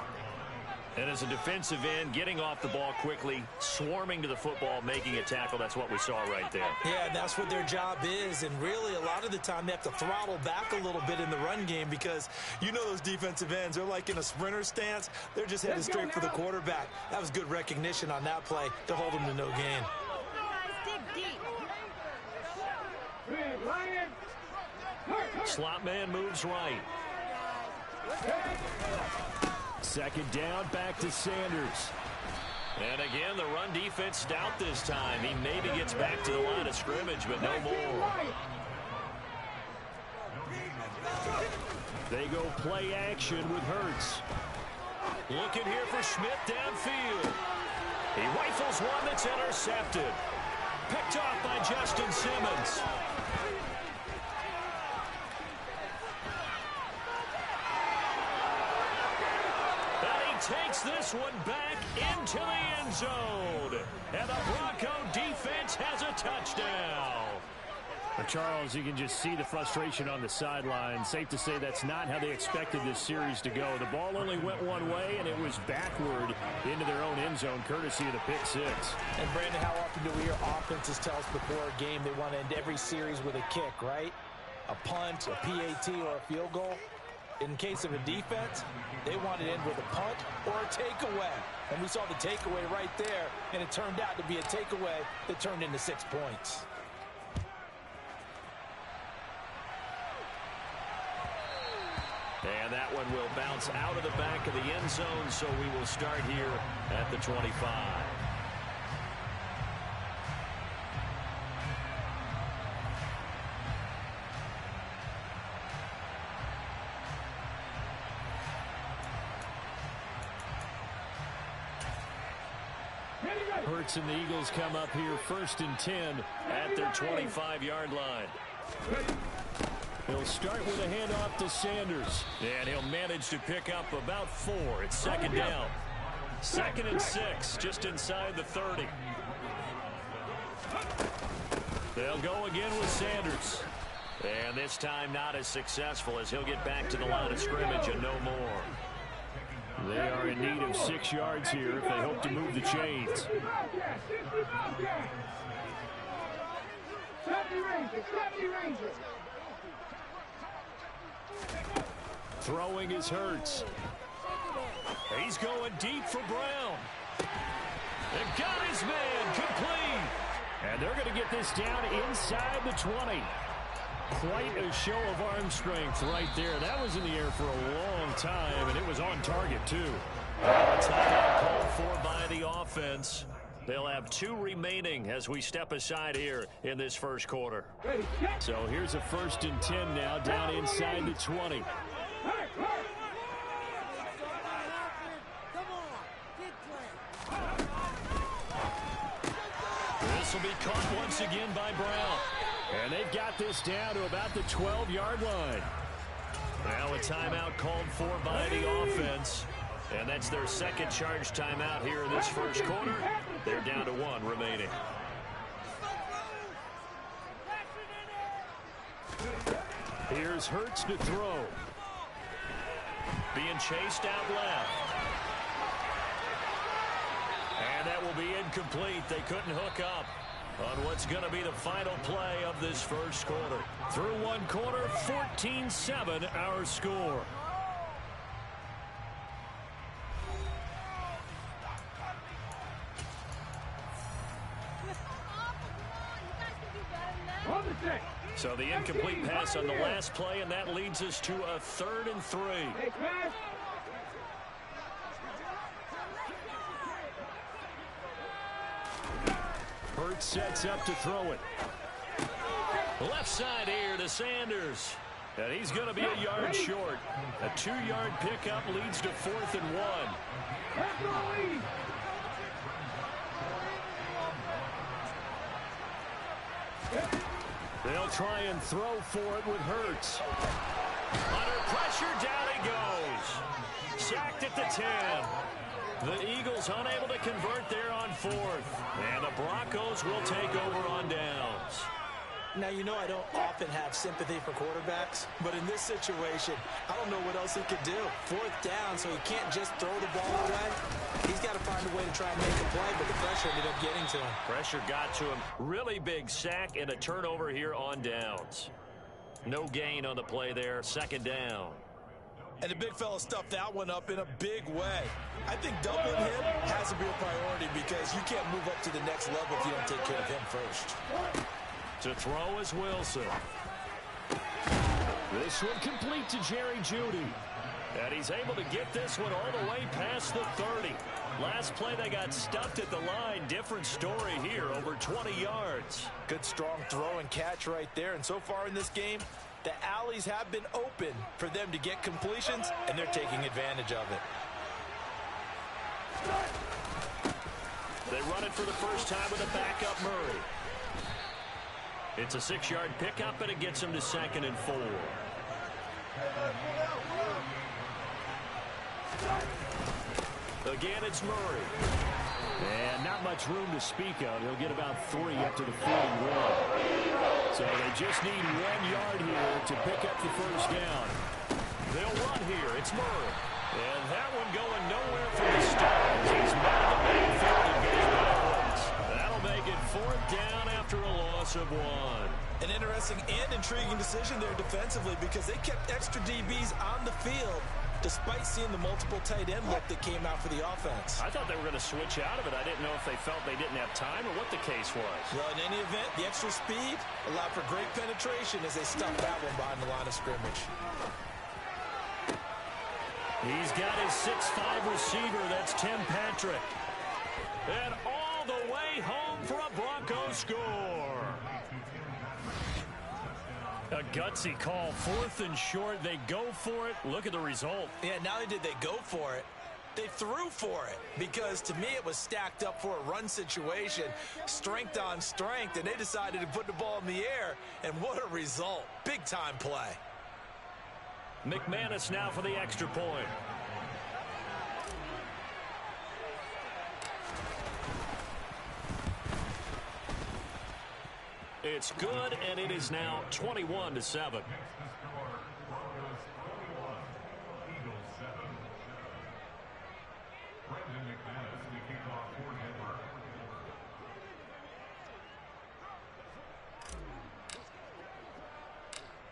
And as a defensive end, getting off the ball quickly, swarming to the football, making a tackle, that's what we saw right there. Yeah, that's what their job is. And really, a lot of the time, they have to throttle back a little bit in the run game because you know those defensive ends, they're like in a sprinter stance. They're just headed straight for the quarterback. That was good recognition on that play to hold them to no gain. Slot man moves right. Second down, back to Sanders. And again, the run defense stout this time. He maybe gets back to the line of scrimmage, but no more. They go play action with Hurts. Looking here for Schmidt downfield. He rifles one that's intercepted. Picked off by Justin Simmons. Takes this one back into the end zone. And the Bronco defense has a touchdown. Well, Charles, you can just see the frustration on the sideline. Safe to say that's not how they expected this series to go. The ball only went one way, and it was backward into their own end zone, courtesy of the pick six. And, Brandon, how often do we hear offenses tell us before a game they want to end every series with a kick, right? A punt, a PAT, or a field goal. In case of a defense, they wanted to end with a punt or a takeaway. And we saw the takeaway right there, and it turned out to be a takeaway that turned into 6 points. And that one will bounce out of the back of the end zone, so we will start here at the 25. Hurts and the Eagles come up here 1st and 10 at their 25-yard line. He'll start with a handoff to Sanders, and he'll manage to pick up about 4. It's second down. 2nd and 6, just inside the 30. They'll go again with Sanders. And this time not as successful as he'll get back to the line of scrimmage and no more. They are in need of 6 yards here if they hope to move the chains. Throwing is Hurts. He's going deep for Brown. And got his man complete. And they're going to get this down inside the 20. Quite a show of arm strength right there. That was in the air for a long time, and it was on target, too. Timeout called for by the offense. They'll have 2 remaining as we step aside here in this first quarter. So here's a 1st and 10 now, down inside the 20. This will be caught once again by Brown. And they've got this down to about the 12-yard line. Now a timeout called for by the offense. And that's their 2nd charge timeout here in this first quarter. They're down to 1 remaining. Here's Hurts to throw. Being chased out left. And that will be incomplete. They couldn't hook up on what's going to be the final play of this first quarter. Through 1 quarter, 14-7 our score. So the incomplete pass on the last play, and that leads us to a 3rd and 3. Hurts sets up to throw it. Left side here to Sanders. And he's going to be a yard short. A 2-yard pickup leads to 4th and 1. They'll try and throw for it with Hurts. Under pressure, down he goes. Sacked at the 10. The Eagles unable to convert there on 4th. And the Broncos will take over on downs. Now, you know I don't often have sympathy for quarterbacks, but in this situation, I don't know what else he could do. 4th down, so he can't just throw the ball away. He's got to find a way to try and make a play, but the pressure ended up getting to him. Pressure got to him. Really big sack and a turnover here on downs. No gain on the play there. 2nd down. And the big fella stuffed that one up in a big way. I think doubling him has to be a priority because you can't move up to the next level if you don't take care of him first. To throw is Wilson. This one complete to Jerry Jeudy. And he's able to get this one all the way past the 30. Last play they got stuffed at the line. Different story here, over 20 yards. Good strong throw and catch right there. And so far in this game, the alleys have been open for them to get completions, and they're taking advantage of it. They run it for the first time with a backup Murray. It's a 6-yard pickup, and it gets him to 2nd and 4. Again, it's Murray. And not much room to speak of. He'll get about 3 up to the 41. So they just need 1 yard here to pick up the first down. They'll run here. It's Murray. And that one going nowhere from the start. He's met in the backfield and goes backwards. That'll make it 4th down after a loss of 1. An interesting and intriguing decision there defensively because they kept extra DBs on the field despite seeing the multiple tight end look that came out for the offense. I thought they were going to switch out of it. I didn't know if they felt they didn't have time or what the case was. Well, in any event, the extra speed allowed for great penetration as they stuffed that one behind the line of scrimmage. He's got his 6'5" receiver. That's Tim Patrick. And all the way home for a Broncos score. A gutsy call. 4th and short. They go for it. Look at the result. Yeah, not only did they go for it, they threw for it. Because to me, it was stacked up for a run situation. Strength on strength. And they decided to put the ball in the air. And what a result. Big time play. McManus now for the extra point. It's good, and it is now 21-7.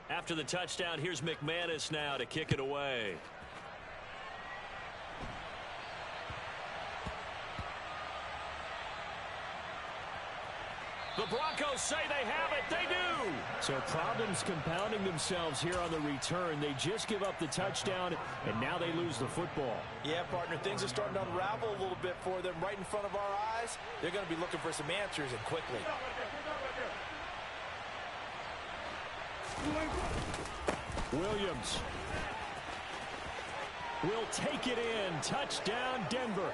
After the touchdown, here's McManus now to kick it away. The Broncos say they have it. They do. So problems compounding themselves here on the return. They just give up the touchdown, and now they lose the football. Yeah, partner, things are starting to unravel a little bit for them right in front of our eyes. They're going to be looking for some answers, and quickly. Williams will take it in. Touchdown, Denver.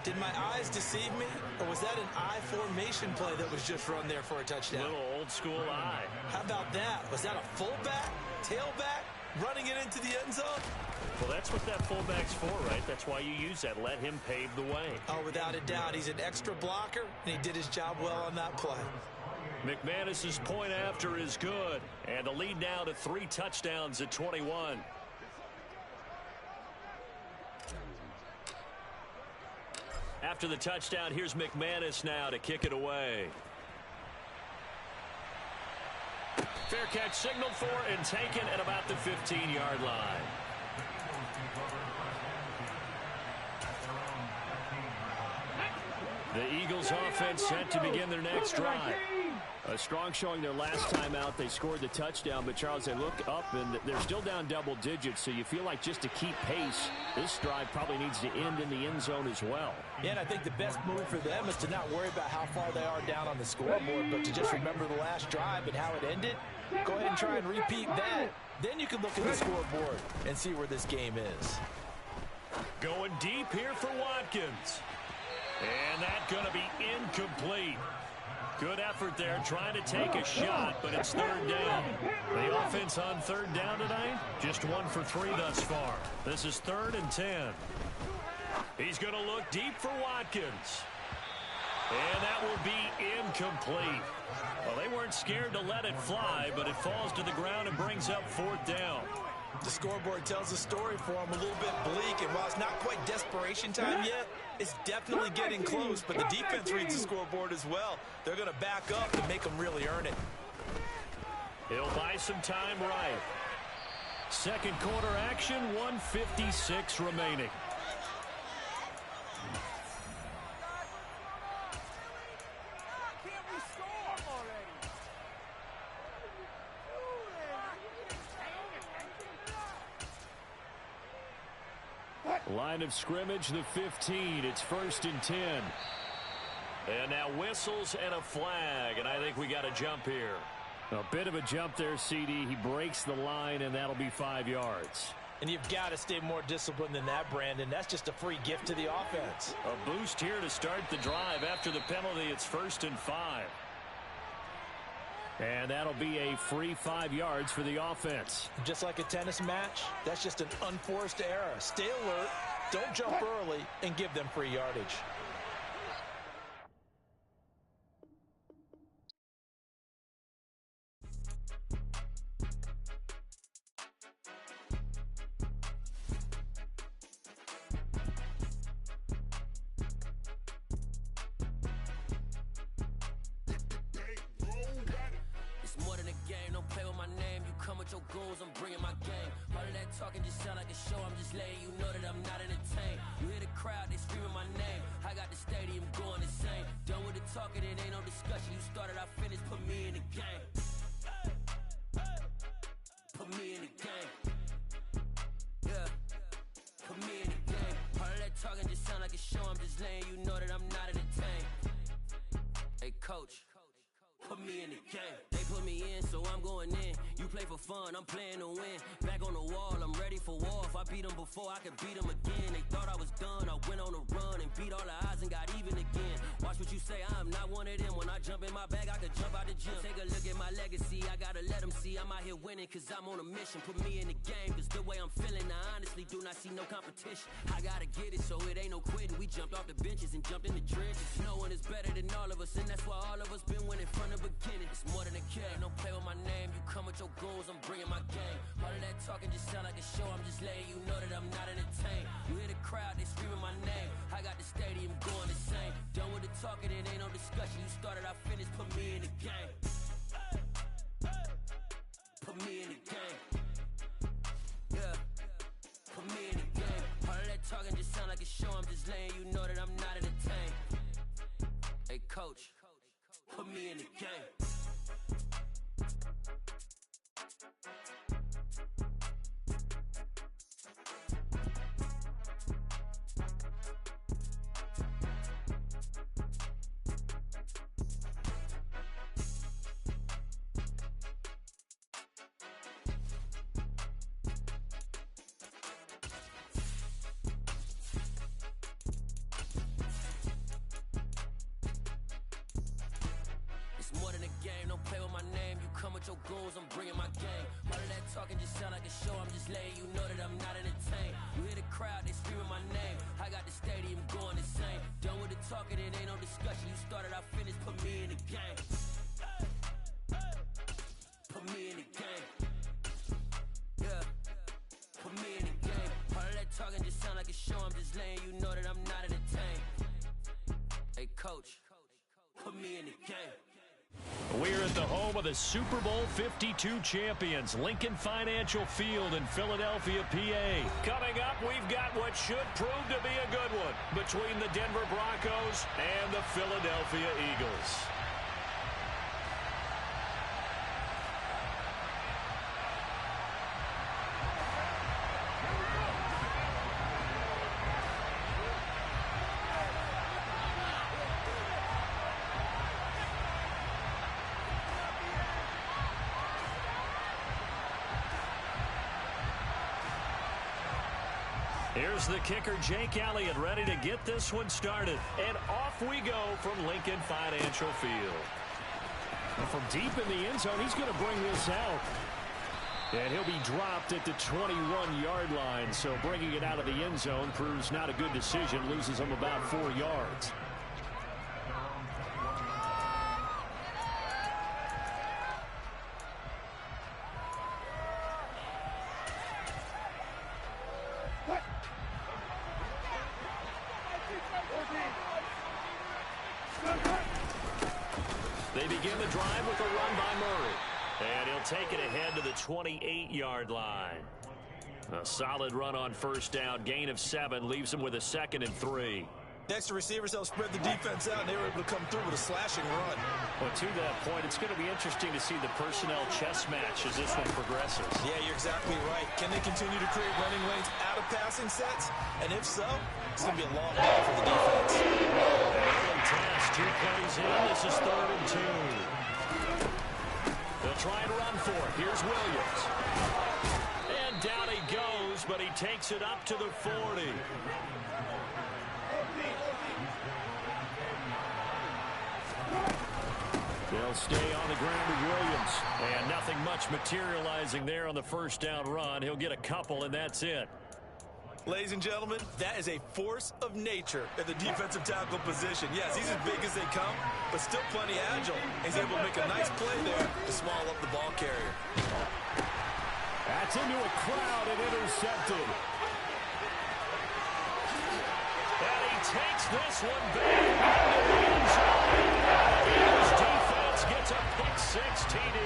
Did my eyes deceive me, or was that an I formation play that was just run there for a touchdown? Little old school eye. How about that? Was that a fullback, tailback, running it into the end zone? Well, that's what that fullback's for, right? That's why you use that. Let him pave the way. Oh, without a doubt. He's an extra blocker, and he did his job well on that play. McManus's point after is good. And the lead now to 3 touchdowns at 21. After the touchdown, here's McManus now to kick it away. Fair catch signaled for and taken at about the 15-yard line. The Eagles offense set to begin their next drive. A strong showing their last time out. They scored the touchdown, but Charles, they look up and they're still down double digits, so you feel like just to keep pace, this drive probably needs to end in the end zone as well. Yeah, and I think the best move for them is to not worry about how far they are down on the scoreboard, but to just remember the last drive and how it ended. Go ahead and try and repeat that. Then you can look at the scoreboard and see where this game is. Going deep here for Watkins. And that's going to be incomplete. Good effort there, trying to take a shot, but it's 3rd down. The offense on 3rd down tonight, just 1 for 3 thus far. This is 3rd and 10. He's going to look deep for Watkins. And that will be incomplete. Well, they weren't scared to let it fly, but it falls to the ground and brings up 4th down. The scoreboard tells the story for them, a little bit bleak, and while it's not quite desperation time yet, it's definitely getting close, but the defense reads the scoreboard as well. They're going to back up and make them really earn it. He'll buy some time right. Second quarter action, 1:56 remaining. Line of scrimmage, the 15. It's 1st and 10. And now whistles and a flag, and I think we got a jump here. A bit of a jump there, CD. He breaks the line, and that'll be 5 yards. And you've got to stay more disciplined than that, Brandon. That's just a free gift to the offense. A boost here to start the drive. After the penalty, it's 1st and 5. And that'll be a free 5 yards for the offense. Just like a tennis match, that's just an unforced error. Stay alert, don't jump early, and give them free yardage. I'm bringing my game. All of that talking just sound like a show. I'm just letting you know that I'm not entertained. You hear the crowd, they screaming my name. I got the stadium going insane. Done with the talking, it ain't no discussion. You started, I finished, put me in the game. Put me in the game. Yeah. Put me in the game. All of that talking just sound like a show. I'm just letting you know that I'm not entertained. Hey, coach. Put me in the game. They put me in, so I'm going in. You play for fun, I'm playing to win. Back on the wall, I'm ready for war. If I beat them before, I could beat them again. They thought I was done, I went on a run and beat all the odds and got even again. Watch what you say, I'm not one of them. When I jump in my bag, I could jump out the gym. Take a look at my legacy, I gotta let them see I'm out here winning, cause I'm on a mission. Put me in the game, cause the way I'm feeling, I honestly do not see no competition. I gotta get it, so it ain't no quitting. We jumped off the benches and jumped in the trenches. No one is better than all of us, and that's why all of us been winning from the beginning. It's more than a kid, don't play with my name. You come with your goons, I'm bringing my game. All of that talking just sound like a show. I'm just letting you know that I'm not entertained. You hear the crowd, they screaming my name. I got the stadium going insane. Done with the talking, it ain't no discussion. You started, I finished, put me in the game. Put me in the game. Yeah. Put me in the game. All of that talking just sound like a show. I'm just letting you know that I'm not entertained. Hey, coach. Put me in the game. More than a game, don't play with my name. You come with your goons, I'm bringing my game. All of that talking just sound like a show. I'm just letting you know that I'm not entertained. You hear the crowd, they screaming my name. I got the stadium going insane. Done with the talking, it ain't no discussion. You started, I finished, put me in the game. Put me in the game. Yeah. Put me in the game. All of that talking just sound like a show. I'm just letting you know that I'm not entertained. Hey, coach. Put me in the game. We're at the home of the Super Bowl 52 champions, Lincoln Financial Field in Philadelphia, PA. Coming up, we've got what should prove to be a good one between the Denver Broncos and the Philadelphia Eagles. Here's the kicker, Jake Elliott, ready to get this one started. And off we go from Lincoln Financial Field. And from deep in the end zone, he's going to bring this out. And he'll be dropped at the 21-yard line. So bringing it out of the end zone proves not a good decision. Loses him about 4 yards. begin the drive with a run by Murray. And he'll take it ahead to the 28-yard line. A solid run on first down. Gain of 7 leaves him with a 2nd and 3. Next, the receivers help spread the defense out, and they were able to come through with a slashing run. Well, to that point, it's going to be interesting to see the personnel chess match as this one progresses. Yeah, you're exactly right. Can they continue to create running lanes out of passing sets? And if so, it's going to be a long day for the defense. Early test, 2 plays in. This is 3rd and 2. They'll try and run for it. Here's Williams. And down he goes, but he takes it up to the 40. They'll stay on the ground with Williams. And nothing much materializing there on the first down run. He'll get a couple, and that's it. Ladies and gentlemen, that is a force of nature at the defensive tackle position. Yes, he's as big as they come, but still plenty agile. He's able to make a nice play there to small up the ball carrier. That's into a crowd and intercepted. And he takes this one back into the end zone. His defense gets a pick-6 TD.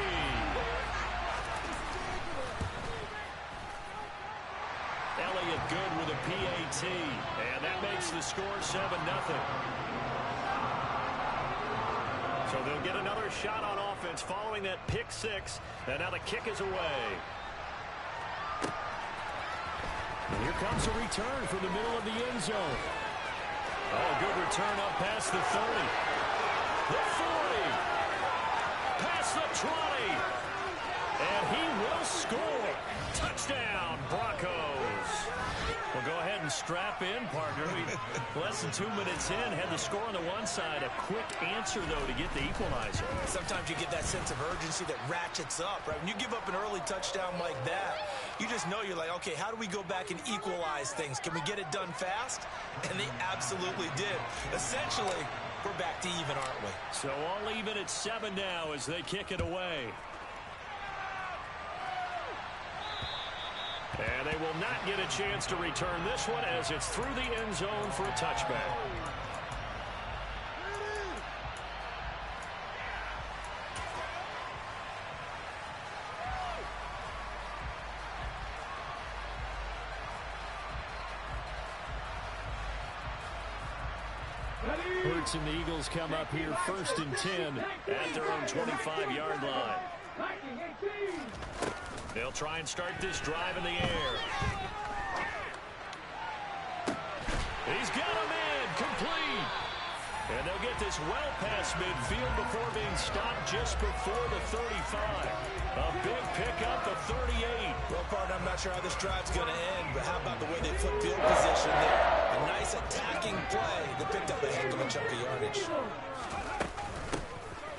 Elliott good with a PAT, and that makes the score 7-0. So they'll get another shot on offense following that pick-6, and now the kick is away. And here comes a return from the middle of the end zone. Oh, good return up past the 30. The 40. Past the 20. And he will score. Touchdown, Broncos. Well, go ahead and strap in, partner. Less than 2 minutes in, had the score on the one side. A quick answer, though, to get the equalizer. Sometimes you get that sense of urgency that ratchets up, right? When you give up an early touchdown like that, you just know you're like, okay, how do we go back and equalize things? Can we get it done fast? And they absolutely did. Essentially, we're back to even, aren't we? So all even at 7 now as they kick it away. And they will not get a chance to return this one as it's through the end zone for a touchback. Hurts and the Eagles come up here 1st and 10 at their own 25-yard line. They'll try and start this drive in the air. He's got him in, complete. And they'll get this well past midfield before being stopped just before the 35. A big pickup, the 38. Well, partner, I'm not sure how this drive's going to end, but how about the way they flip field position there? A nice attacking play that picked up a heck of a chunk of yardage.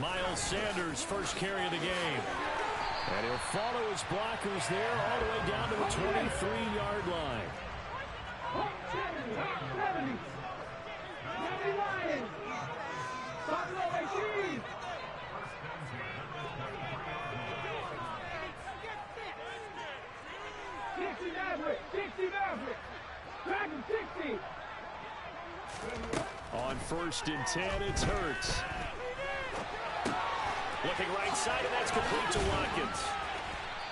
Miles Sanders, first carry of the game. And he'll follow his blockers there all the way down to the 23-yard line. 70. Lions. Buffalo 18. 60 Maverick. 60 Maverick. Dragon 60. On 1st and 10, it's Hurts. Looking right side, and that's complete to Watkins.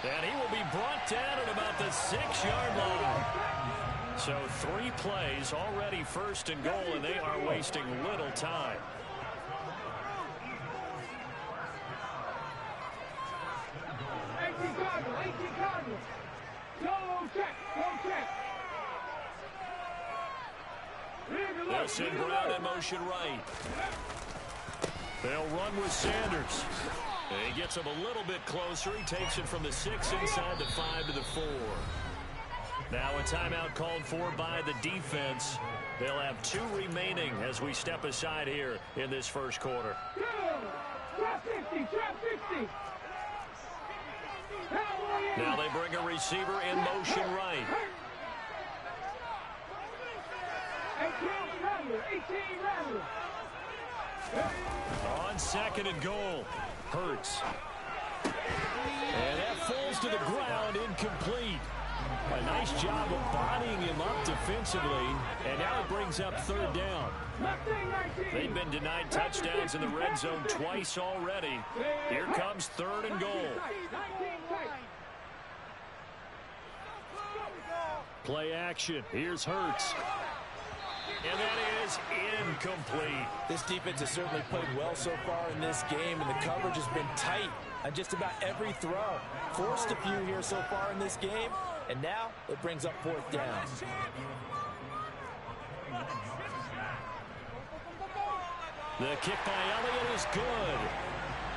And he will be brought down at about the 6-yard line. So 3 plays, already 1st and goal, and they are wasting little time. They'll send Brown in motion right. They'll run with Sanders. And he gets him a little bit closer. He takes it from the 6 inside the 5 to the 4. Now a timeout called for by the defense. They'll have 2 remaining as we step aside here in this first quarter. Trap 50, trap 50. Now they bring a receiver in motion right. 18 Rattler. On 2nd and goal, Hurts. And that falls to the ground, incomplete. A nice job of bodying him up defensively, and now it brings up third down. They've been denied touchdowns in the red zone twice already. Here comes third and goal. Play action. Here's Hurts. And that is incomplete. This defense has certainly played well so far in this game, and the coverage has been tight on just about every throw. Forced a few here so far in this game, and now it brings up fourth down. The kick by Elliott is good.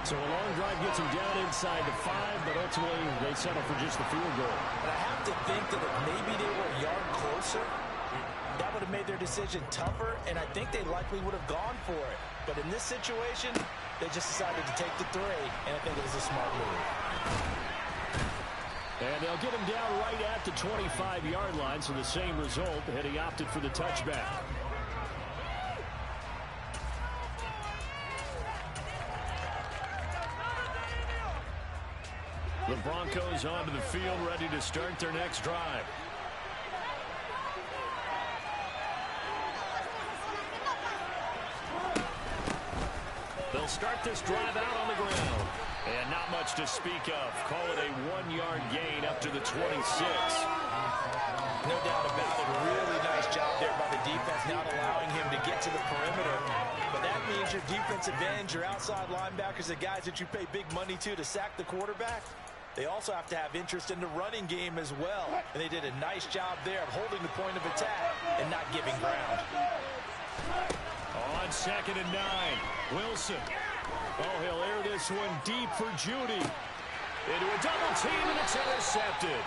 So a long drive gets him down inside the 5, but ultimately they settle for just the field goal. But I have to think that if maybe they were a yard closer, that would have made their decision tougher, and I think they likely would have gone for it. But in this situation, they just decided to take the 3, and I think it was a smart move. And they'll get him down right at the 25-yard line, so the same result, and he opted for the touchback. The Broncos onto the field, ready to start their next drive. They'll start this drive out on the ground. And not much to speak of. Call it a 1-yard gain up to the 26. No doubt about it. Really nice job there by the defense, not allowing him to get to the perimeter. But that means your defensive ends, your outside linebackers, the guys that you pay big money to sack the quarterback, they also have to have interest in the running game as well. And they did a nice job there of holding the point of attack and not giving ground. On 2nd and 9, Wilson. Oh, he'll air this one deep for Judy. Into a double team, and it's intercepted.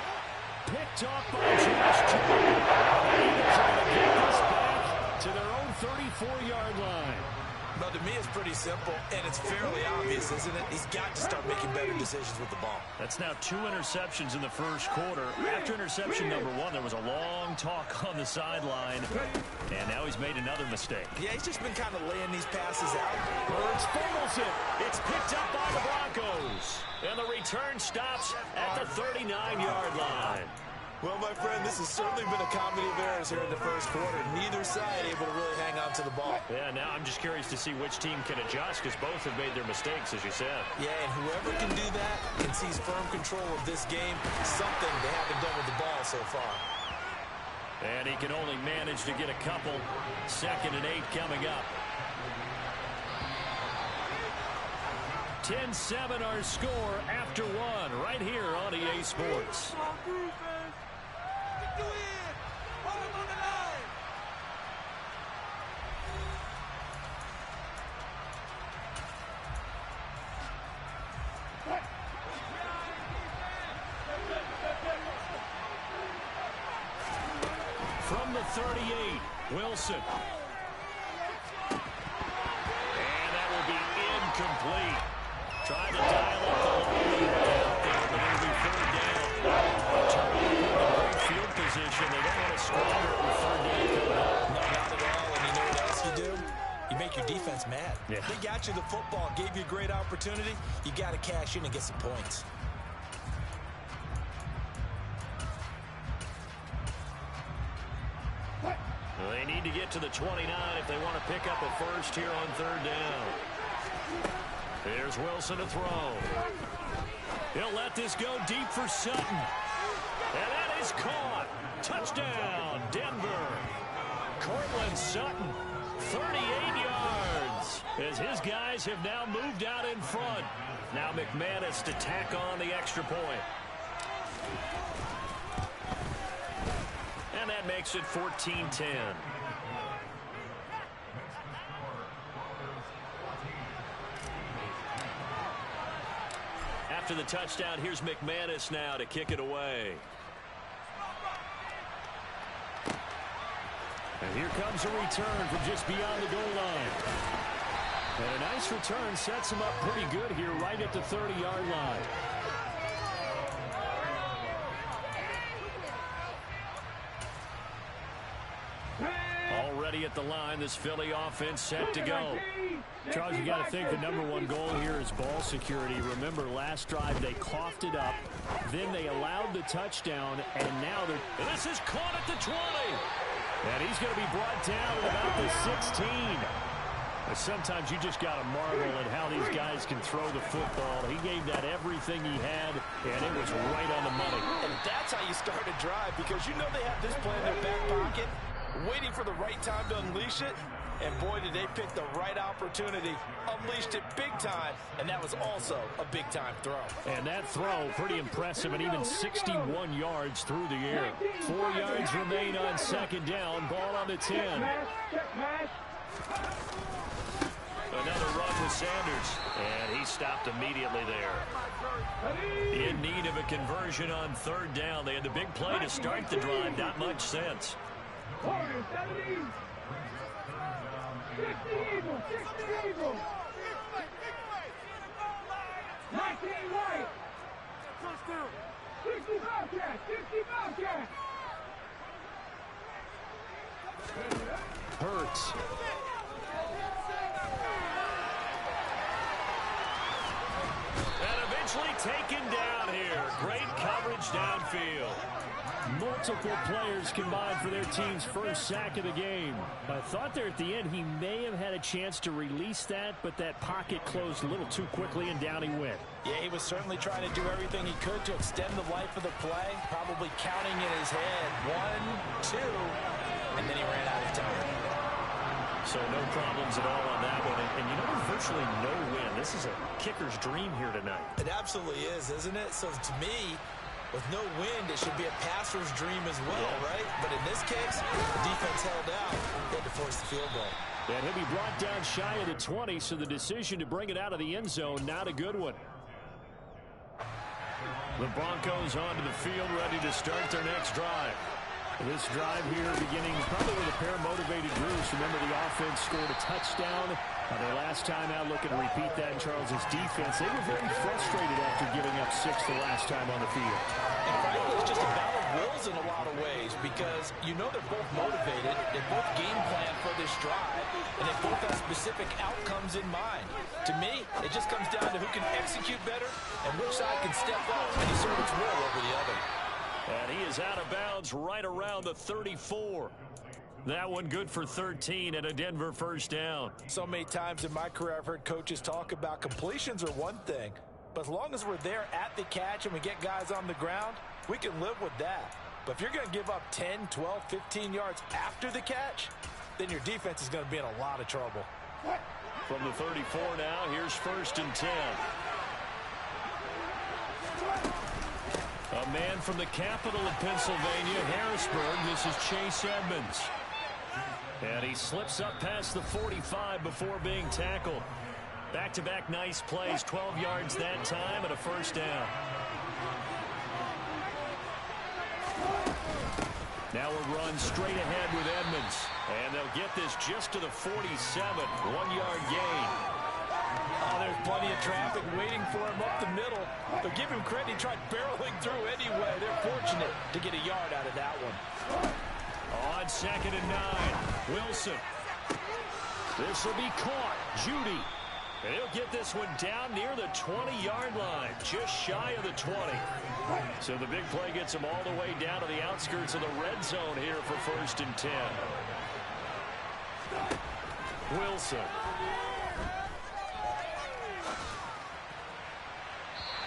Picked off by Josh Judy. The Eagles are going to get this back to their own 34-yard line. Well, to me, it's pretty simple, and it's fairly obvious, isn't it? He's got to start making better decisions with the ball. That's now 2 interceptions in the first quarter. After interception number 1, there was a long talk on the sideline, and now he's made another mistake. Yeah, he's just been kind of laying these passes out. Birds fumbles it. It's picked up by the Broncos, and the return stops at the 39-yard line. Well, my friend, this has certainly been a comedy of errors here in the first quarter. Neither side able to really hang on to the ball. Yeah, now I'm just curious to see which team can adjust, because both have made their mistakes, as you said. Yeah, and whoever can do that and seize firm control of this game, something they haven't done with the ball so far. And he can only manage to get a couple. 2nd and 8 coming up. 10-7 our score after 1 right here on EA Sports. From the 38, Wilson. And that will be incomplete. Trying to dial up the line out there, but it'll be third down. Turnover in great field position. They don't want to squander it with third down coming up. No, not at all. And you know what else you do? You make your defense mad. Yeah. They got you the football, gave you a great opportunity. You got to cash in and get some points. Well, they need to get to the 29 if they want to pick up a first here on third down. There's Wilson to throw. He'll let this go deep for Sutton. And that is caught. Touchdown, Denver. Cortland Sutton, 38 yards, as his guys have now moved out in front. Now McManus to tack on the extra point. And that makes it 14-10. After the touchdown, here's McManus now to kick it away. And here comes a return from just beyond the goal line. And a nice return sets him up pretty good here right at the 30-yard line. ready at the line. This Philly offense set to go. Charles, you got to think the #1 goal here is ball security. Remember, last drive they coughed it up, then they allowed the touchdown, and now they're... This is caught at the 20. And he's going to be brought down at about the 16. But sometimes you just got to marvel at how these guys can throw the football. He gave that everything he had, and it was right on the money. And that's how you start a drive, because you know they have this play in their back pocket, waiting for the right time to unleash it. And boy, did they pick the right opportunity. Unleashed it big time, and that was also a big-time throw. And that throw, pretty impressive, and even 61 yards through the air. 4 yards remain on second down. Ball on the 10. Another run with Sanders, and he stopped immediately there. In need of a conversion on third down. They had the big play to start the drive. Not much sense. 60 Eagles, 60 Eagles. 19 White. 60 Bobcats, 60 Bobcats. Hurts. And eventually taken down here. Great coverage downfield. Multiple players combined for their team's first sack of the game. I thought there at the end he may have had a chance to release that, but that pocket closed a little too quickly, and down he went. Yeah, he was certainly trying to do everything he could to extend the life of the play, probably counting in his head 1, 2, and then he ran out of time. So no problems at all on that one. And you know, there's virtually no win. This is a kicker's dream here tonight. It absolutely is, isn't it? So to me, with no wind, it should be a passer's dream as well, right? But in this case, the defense held out. They had to force the field goal. And he'll be brought down shy of the 20, so the decision to bring it out of the end zone, not a good one. The Broncos onto the field, ready to start their next drive. This drive here beginning probably with a pair of motivated Bruce. Remember, the offense scored a touchdown. Their last time out, looking to repeat that in Charles's defense. They were very frustrated after giving up 6 the last time on the field. And frankly, it's just a battle of wills in a lot of ways, because you know they're both motivated. They both game plan for this drive, and they both have specific outcomes in mind. To me, it just comes down to who can execute better and which side can step up and assert its will over the other. And he is out of bounds right around the 34. That one good for 13 and a Denver first down. So many times in my career I've heard coaches talk about completions are one thing, but as long as we're there at the catch and we get guys on the ground, we can live with that. But if you're going to give up 10, 12, 15 yards after the catch, then your defense is going to be in a lot of trouble. From the 34 now, here's first and 10. A man from the capital of Pennsylvania, Harrisburg. This is Chase Edmonds. And he slips up past the 45 before being tackled. Back-to-back nice plays, 12 yards that time and a first down. Now a run straight ahead with Edmonds. And they'll get this just to the 47, 1-yard gain. Oh, there's plenty of traffic waiting for him up the middle. But give him credit, he tried barreling through anyway. They're fortunate to get a yard out of that one. On 2nd and 9, Wilson. This will be caught. Judy. And he'll get this one down near the 20-yard line, just shy of the 20. So the big play gets him all the way down to the outskirts of the red zone here for first and 10. Wilson.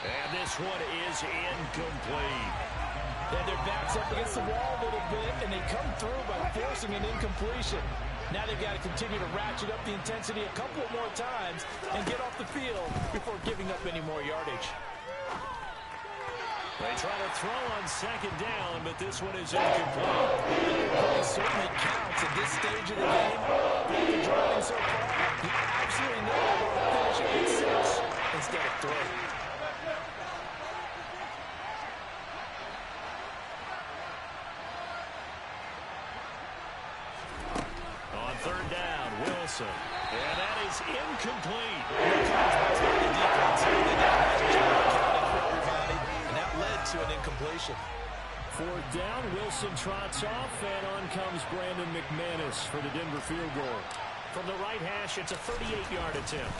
And this one is incomplete. And their back's up against the wall a little bit, and they come through by forcing an incompletion. Now they've got to continue to ratchet up the intensity a couple more times and get off the field before giving up any more yardage. They try to throw on 2nd down, but this one is incomplete. It certainly counts at this stage of the game. After driving so far, you absolutely know they want to finish it with 6 instead of 3. On 3rd down, Wilson. And that is incomplete. The defense here, they didn't have to for everybody, and that led to an incompletion. 4th down. Wilson trots off, and on comes Brandon McManus for the Denver field goal. From the right hash, it's a 38-yard attempt.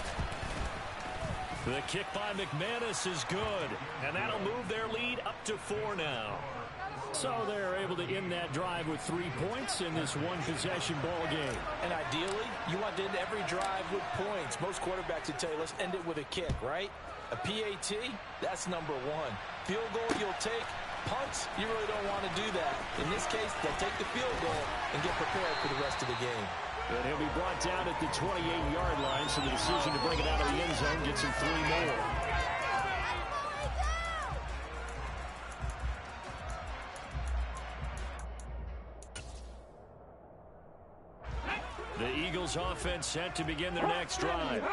The kick by McManus is good, and that'll move their lead up to 4 now. So they're able to end that drive with 3 points in this one-possession ball game. And ideally, you want to end every drive with points. Most quarterbacks would tell you, let's end it with a kick, right? A PAT, that's number 1. Field goal you'll take. Punts, you really don't want to do that. In this case, they'll take the field goal and get prepared for the rest of the game. And he'll be brought down at the 28-yard line, so the decision to bring it out of the end zone gets him 3 more. The Eagles offense set to begin their next drive.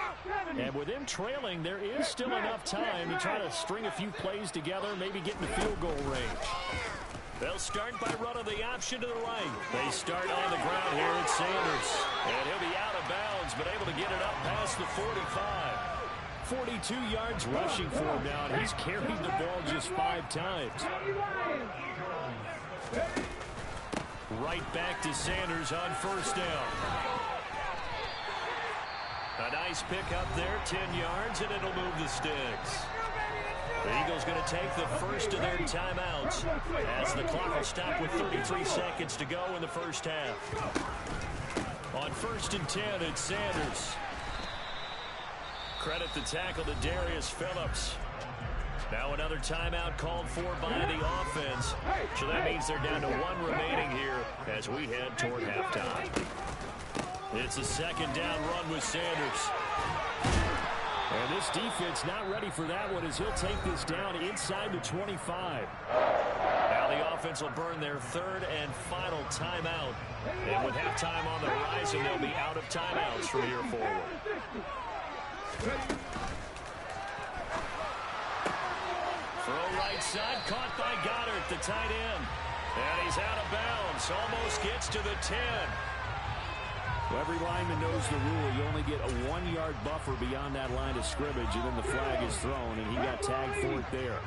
And with them trailing, there is still enough time to try to string a few plays together, maybe get in the field goal range. They'll start by running the option to the right. They start on the ground here at Sanders. And he'll be out of bounds, but able to get it up past the 45. 42 yards rushing for him now, and he's carried the ball just 5 times. Right back to Sanders on 1st down. A nice pickup there, 10 yards, and it'll move the sticks. The Eagles going to take the first of their timeouts as the clock will stop with 33 seconds to go in the first half. On 1st and 10, it's Sanders. Credit the tackle to Darius Phillips. Now another timeout called for by the offense. So that means they're down to 1 remaining here as we head toward halftime. It's a 2nd down run with Sanders. And this defense not ready for that one as he'll take this down inside the 25. Now the offense will burn their 3rd and final timeout. And with halftime on the horizon, they'll be out of timeouts from here forward. Throw right side, caught by Goddard, the tight end. And he's out of bounds, almost gets to the 10. Well, every lineman knows the rule. You only get a 1-yard buffer beyond that line of scrimmage, and then the flag is thrown, and he got tagged for it there.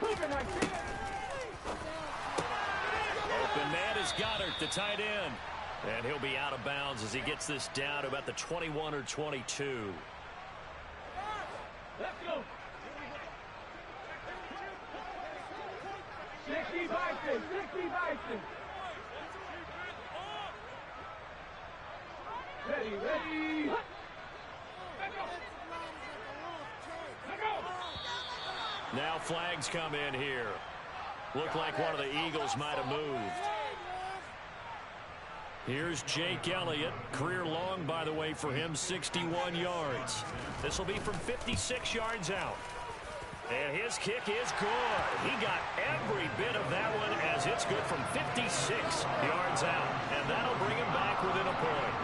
Open man is Goddard, the tight end. And he'll be out of bounds as he gets this down to about the 21 or 22. Let's go. 60 Bison, 60 Bison. Ready, ready. Let's go. Let's go. Now flags come in here. Looked like one of the Eagles might have moved. Here's Jake Elliott. Career long, by the way, for him, 61 yards. This will be from 56 yards out. And his kick is good. He got every bit of that one as it's good from 56 yards out. And that'll bring him back within a point.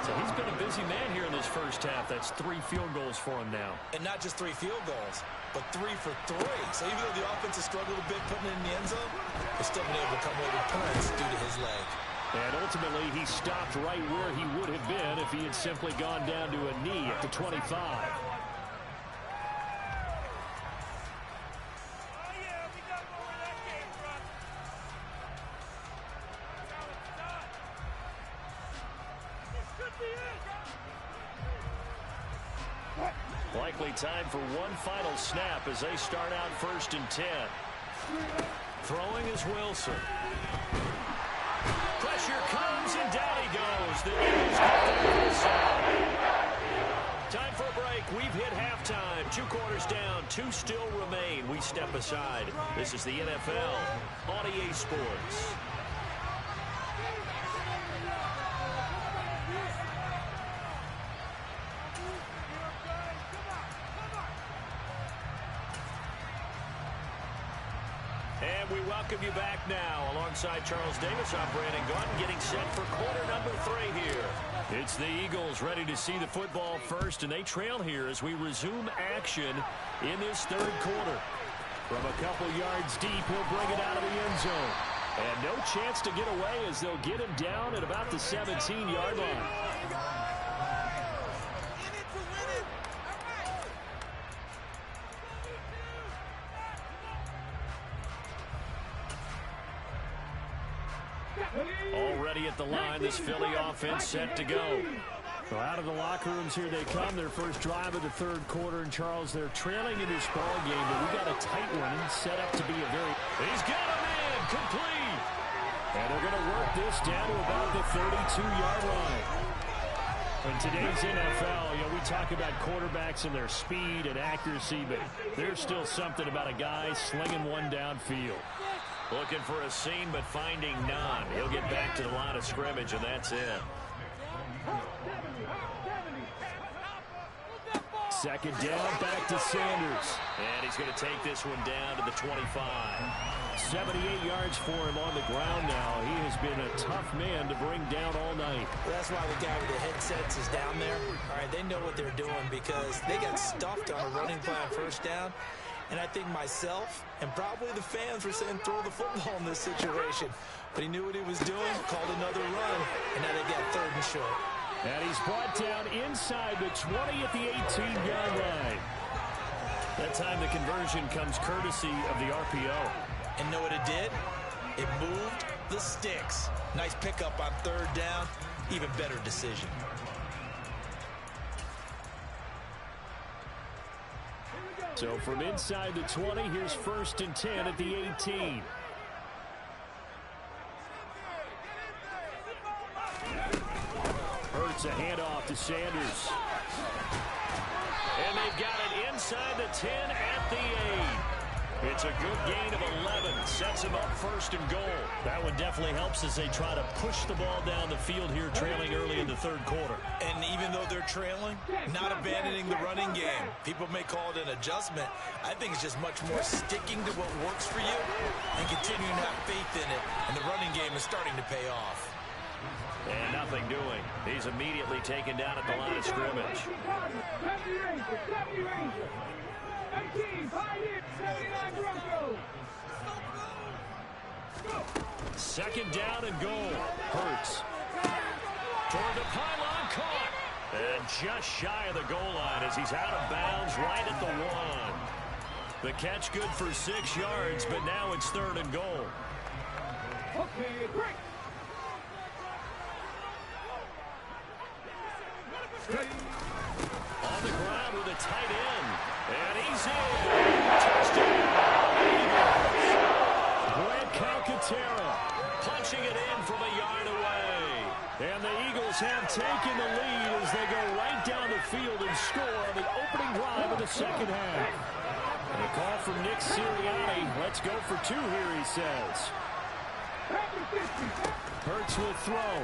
So he's been a busy man here in this first half. That's 3 field goals for him now. And not just 3 field goals, but 3 for 3. So even though the offense has struggled a bit putting it in the end zone, they've still been able to come away with points due to his leg. And ultimately, he stopped right where he would have been if he had simply gone down to a knee at the 25. Likely time for one final snap as they start out 1st and 10. Throwing is Wilson. Pressure comes, and down he goes. The Eagles get the side. Time for a break. We've hit halftime. 2 quarters down. 2 still remain. We step aside. This is the NFL on EA Sports. And we welcome you back now. Alongside Charles Davis, I'm Brandon Gunn, getting set for quarter number 3 here. It's the Eagles ready to see the football first, and they trail here as we resume action in this 3rd quarter. From a couple yards deep, he'll bring it out of the end zone. And no chance to get away as they'll get him down at about the 17-yard line. Already at the line, this Philly offense set to go. So out of the locker rooms here they come, their first drive of the third quarter. And Charles, they're trailing in this ball game, but we got a tight one set up to be a very... He's got a man, complete. And they're going to work this down to about the 32-yard line. In today's NFL, we talk about quarterbacks and their speed and accuracy, but there's still something about a guy slinging one downfield. Looking for a seam, but finding none. He'll get back to the line of scrimmage, and that's it. Second down, back to Sanders. And he's going to take this one down to the 25. 78 yards for him on the ground now. He has been a tough man to bring down all night. That's why the guy with the headsets is down there. All right, they know what they're doing because they got stuffed on a running play on first down. And I think myself and probably the fans were saying throw the football in this situation. But he knew what he was doing, called another run, and now they got third and short. And he's brought down inside the 20 at the 18-yard line. That time the conversion comes courtesy of the RPO. And know what it did? It moved the sticks. Nice pickup on third down. Even better decision. So from inside the 20, here's 1st and 10 at the 18. Hurts a handoff to Sanders. And they've got it inside the 10 at the 8. It's a good gain of 11. Sets him up 1st and goal. That one definitely helps as they try to push the ball down the field here, trailing early in the third quarter. And even though they're trailing, not abandoning the running game. People may call it an adjustment. I think it's just much more sticking to what works for you and continuing to have faith in it. And the running game is starting to pay off. And nothing doing. He's immediately taken down at the line of scrimmage. Second down and goal. Hurts. Toward the pylon, caught. And just shy of the goal line as he's out of bounds right at the 1. The catch good for 6 yards, but now it's 3rd and goal. Okay, break. On the ground with a tight end. And he's in. Touchdown. Grant Calcaterra punching it in from a yard away. And the Eagles have taken the lead as they go right down the field and score on the opening drive of the second half. And a call from Nick Sirianni. Let's go for 2 here, he says. Hurts will throw.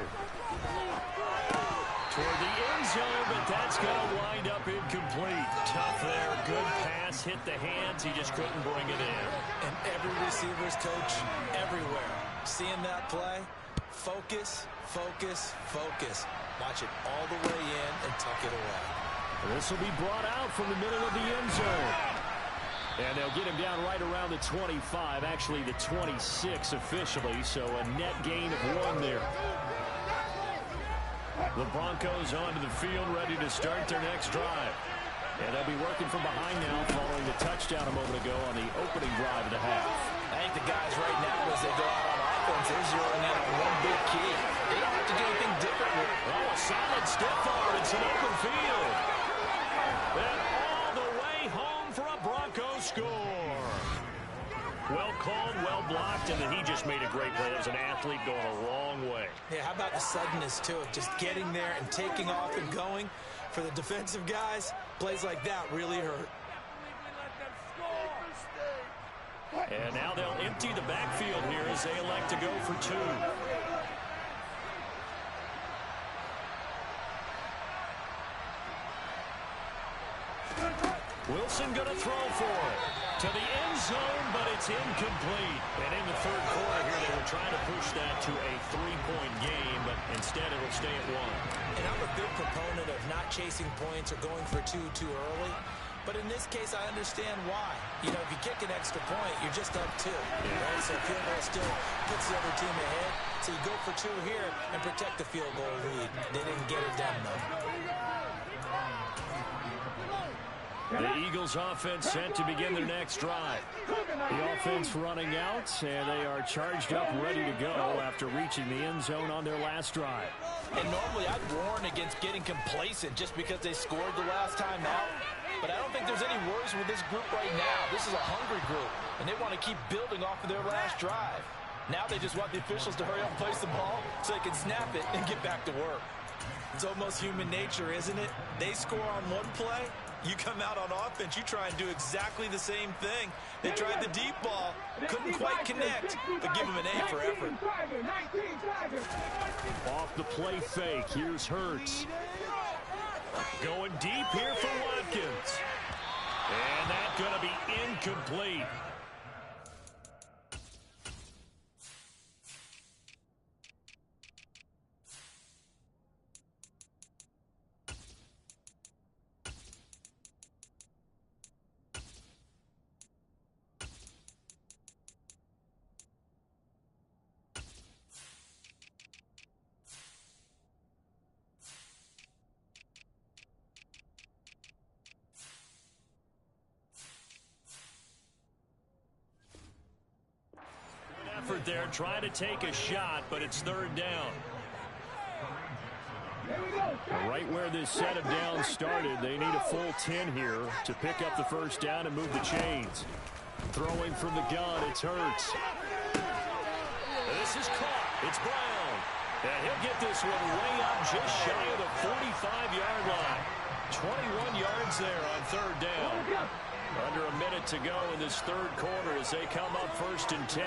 Toward the end zone, but that's going to wind up incomplete. Tough there. Good pass. Hit the hands. He just couldn't bring it in. And every receiver's coach everywhere. Seeing that play, focus, focus, focus. Watch it all the way in and tuck it away. This will be brought out from the middle of the end zone. And they'll get him down right around the 25, actually the 26 officially, so a net gain of 1 there. The Broncos onto the field, ready to start their next drive. And they'll be working from behind now following the touchdown a moment ago on the opening drive of the half. I think the guys right now, as they go out on offense, they're zeroing in on one big key. They don't have to do anything different. Oh, a solid stiff arm. It's an open field. And all the way home for a Broncos score. Well called, well blocked, and then he just made a great play. It was an athlete going a long way. Yeah, how about the suddenness to it? Just getting there and taking off and going. For the defensive guys, plays like that really hurt. And now they'll empty the backfield here as they elect to go for 2. Wilson going to throw for it. To the end zone, but it's incomplete. And in the third quarter here, they were trying to push that to a 3-point game, but instead it'll stay at 1. And I'm a big proponent of not chasing points or going for 2 too early. But in this case, I understand why. You know, if you kick an extra point, you're just up 2. Right? So field goal still puts the other team ahead. So you go for 2 here and protect the field goal lead. They didn't get it done, though. The Eagles offense set to begin their next drive. The offense running out, and they are charged up, ready to go after reaching the end zone on their last drive. And normally I'd warn against getting complacent just because they scored the last time out. But I don't think there's any worries with this group right now. This is a hungry group, and they want to keep building off of their last drive. Now they just want the officials to hurry up and place the ball so they can snap it and get back to work. It's almost human nature, isn't it? They score on one play. You come out on offense, you try and do exactly the same thing. They tried the deep ball, couldn't quite connect, but give them an A for effort. Off the play fake, here's Hurts. Going deep here for Watkins. And that's going to be incomplete. Effort there, trying to take a shot, but it's third down. Right where this set of downs started, they need a full 10 here to pick up the first down and move the chains. Throwing from the gun, it's Hurts. This is caught. It's Brown. And he'll get this one way up just shy of the 45-yard line. 21 yards there on third down. Under a minute to go in this third quarter as they come up first and 10.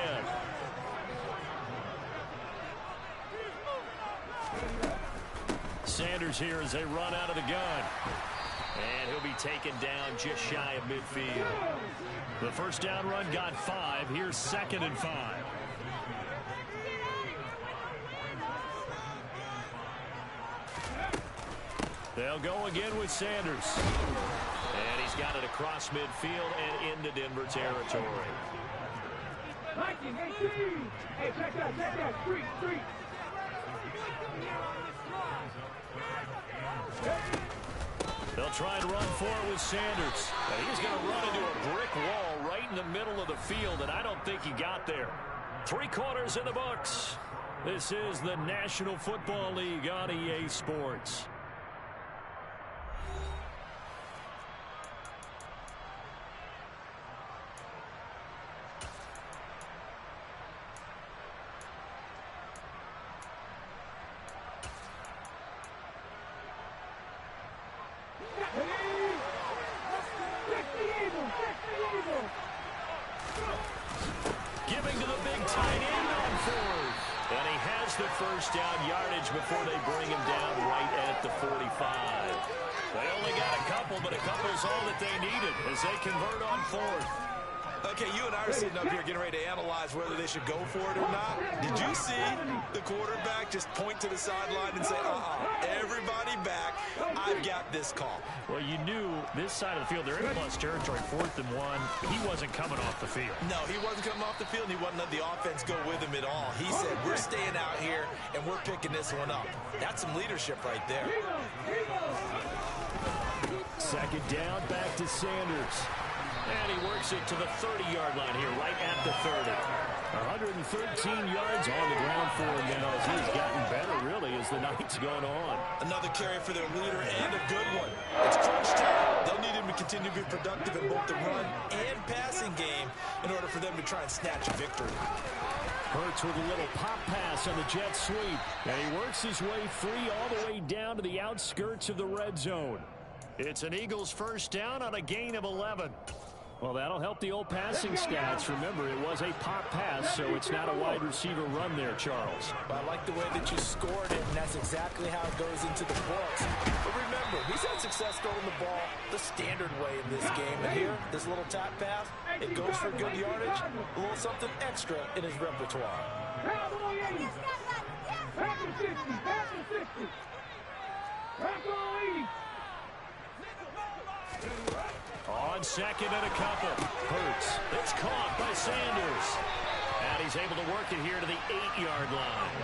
Sanders here as they run out of the gun. And he'll be taken down just shy of midfield. The first down run got 5. Here's 2nd and 5. They'll go again with Sanders. And he's got it across midfield and into Denver territory. Hey, check that. Street. They'll try and run for it with Sanders. And he's going to run into a brick wall right in the middle of the field, and I don't think he got there. 3 quarters in the books. This is the National Football League on EA Sports. Giving to the big tight end on 4th. And he has the first down yardage before they bring him down right at the 45. They only got a couple, but a couple's all that they needed as they convert on 4th. Okay, you and I are sitting up here getting ready to analyze whether they should go for it or not. Did you see the quarterback just point to the sideline and say, everybody back, I've got this call? Well, you knew this side of the field, they're in plus territory, 4th and 1. He wasn't coming off the field. No, he wasn't coming off the field, and he wasn't letting the offense go with him at all. He said, we're staying out here, and we're picking this one up. That's some leadership right there. 2nd down, back to Sanders. And he works it to the 30-yard line here, right at the 30. 113 yards on the ground for him now as he's gotten better, really, as the night's gone on. Another carry for their leader and a good one. It's crunch time. They'll need him to continue to be productive in both the run and passing game in order for them to try and snatch a victory. Hurts with a little pop pass on the jet sweep. And he works his way free all the way down to the outskirts of the red zone. It's an Eagles first down on a gain of 11. Well, that'll help the old passing stats. Remember, it was a pop pass, so it's not a wide receiver run there, Charles. I like the way that you scored it, and that's exactly how it goes into the books. But remember, he's had success throwing the ball the standard way in this game. And here, this little tap pass, it goes for good yardage, a little something extra in his repertoire. On 2nd and a couple. Hurts. It's caught by Sanders. And he's able to work it here to the 8-yard line.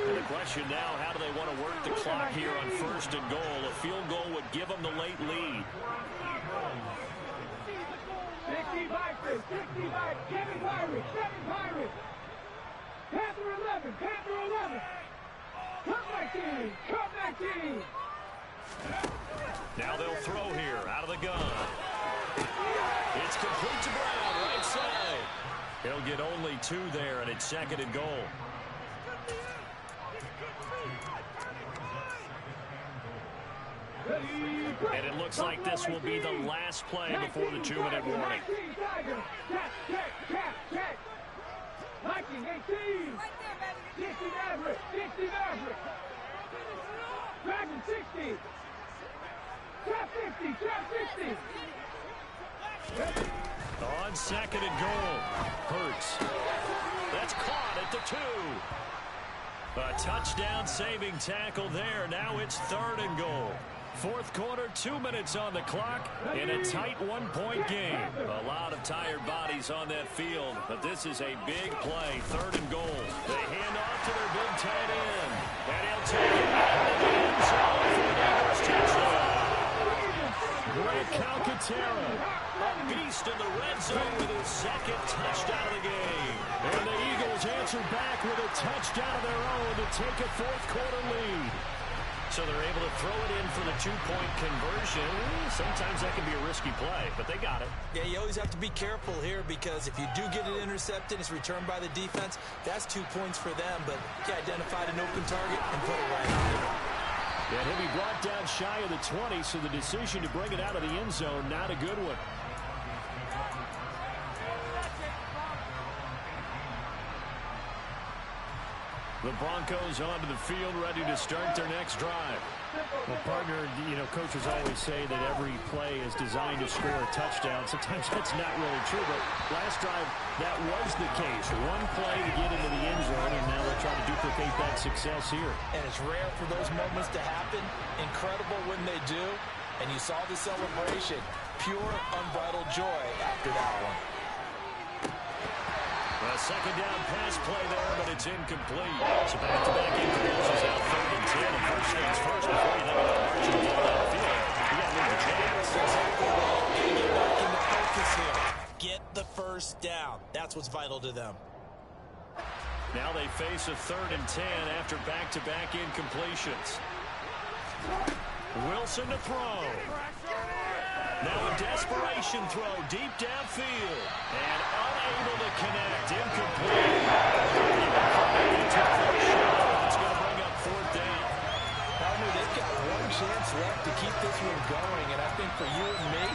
And the question now, how do they want to work the clock here on 1st and goal? A field goal would give them the late lead. team. Come back team. Now they'll throw here out of the gun. It's complete to Brown, right side. He'll get only 2 there, and it's 2nd and goal. And it looks like this will be the last play before the 2-minute warning. Viking 18. 60 Maverick. 60 Maverick. Dragon 60. Trap 50. Trap 50. On 2nd and goal. Hurts. That's caught at the 2. A touchdown saving tackle there. Now it's 3rd and goal. 4th quarter, 2 minutes on the clock in a tight 1-point game. A lot of tired bodies on that field, but this is a big play. 3rd and goal. They hand off to their big tight end, and he'll take it out of the end zone for the Eagles touchdown. Greg Calcaterra, a beast in the red zone with his 2nd touchdown of the game. And the Eagles answer back with a touchdown of their own to take a 4th quarter lead. So they're able to throw it in for the 2-point conversion. Sometimes that can be a risky play, but they got it. Yeah, you always have to be careful here because if you do get it intercepted, it's returned by the defense. That's 2 points for them, but he identified an open target and put it right on there. And he'll be brought down shy of the 20, so the decision to bring it out of the end zone, not a good one. The Broncos onto the field, ready to start their next drive. Well, partner, you know, coaches always say that every play is designed to score a touchdown. Sometimes that's not really true, but last drive, that was the case. 1 play to get into the end zone, and now they'll try to duplicate that success here. And it's rare for those moments to happen. Incredible when they do. And you saw the celebration. Pure, unbridled joy after that one. A 2nd down pass play there, but it's incomplete. So back-to-back incompletions out 3rd and 10. And first things first, before you think about marching the ball downfield, you got to move the chains. Exactly right. Get back into focus here. Get the first down. That's what's vital to them. Now they face a 3rd and 10 after back-to-back incompletions. Wilson to throw. Now a desperation throw deep downfield. And unable to connect. Incomplete. It's going to bring up 4th down. They've got 1 chance left to keep this one going. And I think for you and me,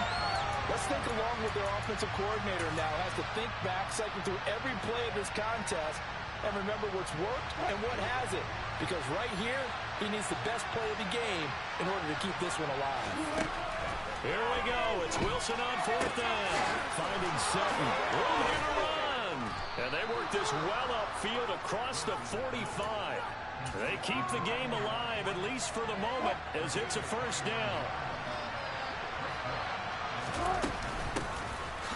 let's think along with their offensive coordinator now. Has to think back, cycle through every play of this contest, and remember what's worked and what hasn't. Because right here, he needs the best play of the game in order to keep this one alive. Here we go. It's Wilson on 4th down. Finding Sutton. Room here to run. And they work this well upfield across the 45. They keep the game alive, at least for the moment, as it's a 1st down.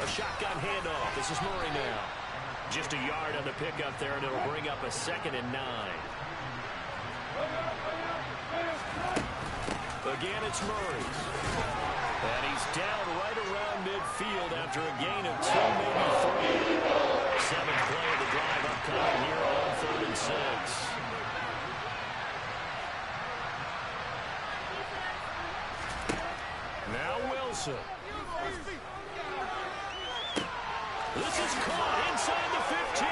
A shotgun handoff. This is Murray now. Just a yard on the pickup there, and it'll bring up a 2nd and 9. Again, it's Murray. And he's down right around midfield after a gain of 2, maybe 3. 7th play of the drive upcoming here on 3rd and 6. Now Wilson. This is caught inside the 15.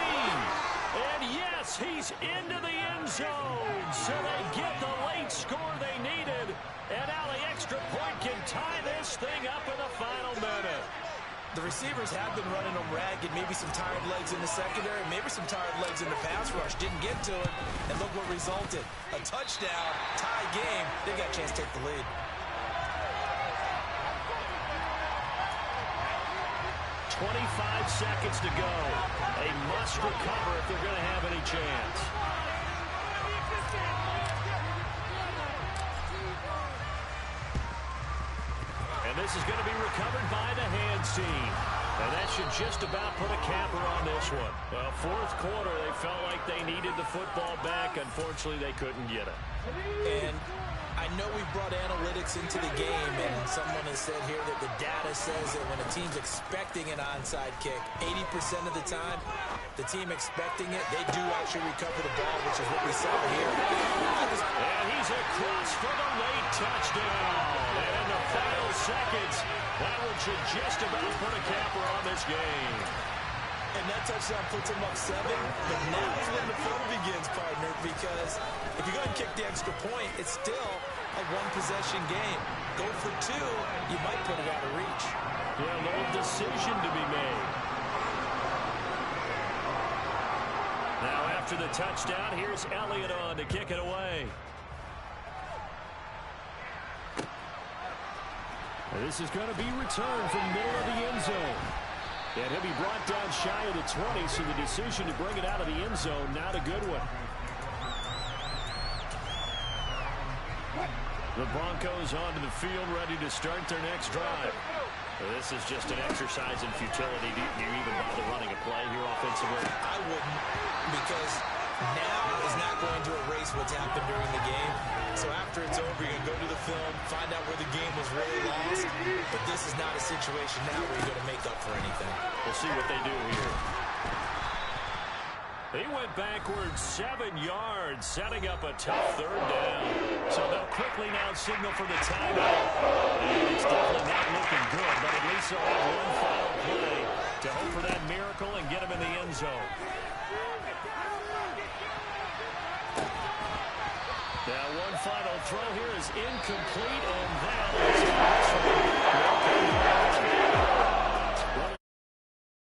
And yes, he's into the end zone. So they get the late score they needed. And now the extra point can tie this thing up in the final minute. The receivers have been running them ragged. Maybe some tired legs in the secondary, maybe some tired legs in the pass rush. Didn't get to it, and look what resulted. A touchdown, tie game. They got a chance to take the lead. 25 seconds to go. They must recover if they're going to have any chance. And this is going to be recovered by the hands team. And that should just about put a capper on this one. Well, 4th quarter, they felt like they needed the football back. Unfortunately, they couldn't get it. And I know we've brought analytics into the game, and someone has said here that the data says that when a team's expecting an onside kick, 80% of the time, the team expecting it, they do actually recover the ball, which is what we saw here. And he's across for the late touchdown. And in the final seconds, that one should just about put a capper on this game. And that touchdown puts them up 7, but now is when the fun begins, partner, because if you go ahead and kick the extra point, it's still a one-possession game. Go for 2, you might put it out of reach. Yeah, a little decision to be made. Now after the touchdown, here's Elliott on to kick it away. And this is going to be returned from the middle of the end zone. And he'll be brought down shy of the 20, so the decision to bring it out of the end zone, not a good one. The Broncos onto the field, ready to start their next drive. This is just an exercise in futility. Do you even bother running a play here offensively? I wouldn't, because now is not going to erase what's happened during the game. So after it's over, you're going to go to the film, find out where the game was really lost. But this is not a situation now where you're going to make up for anything. We'll see what they do here. He went backwards 7 yards, setting up a tough 3rd down. So they'll quickly now signal for the timeout. And it's definitely not looking good, but at least they'll have one final play to hope for that miracle and get him in the end zone. Now one final throw here is incomplete, and that is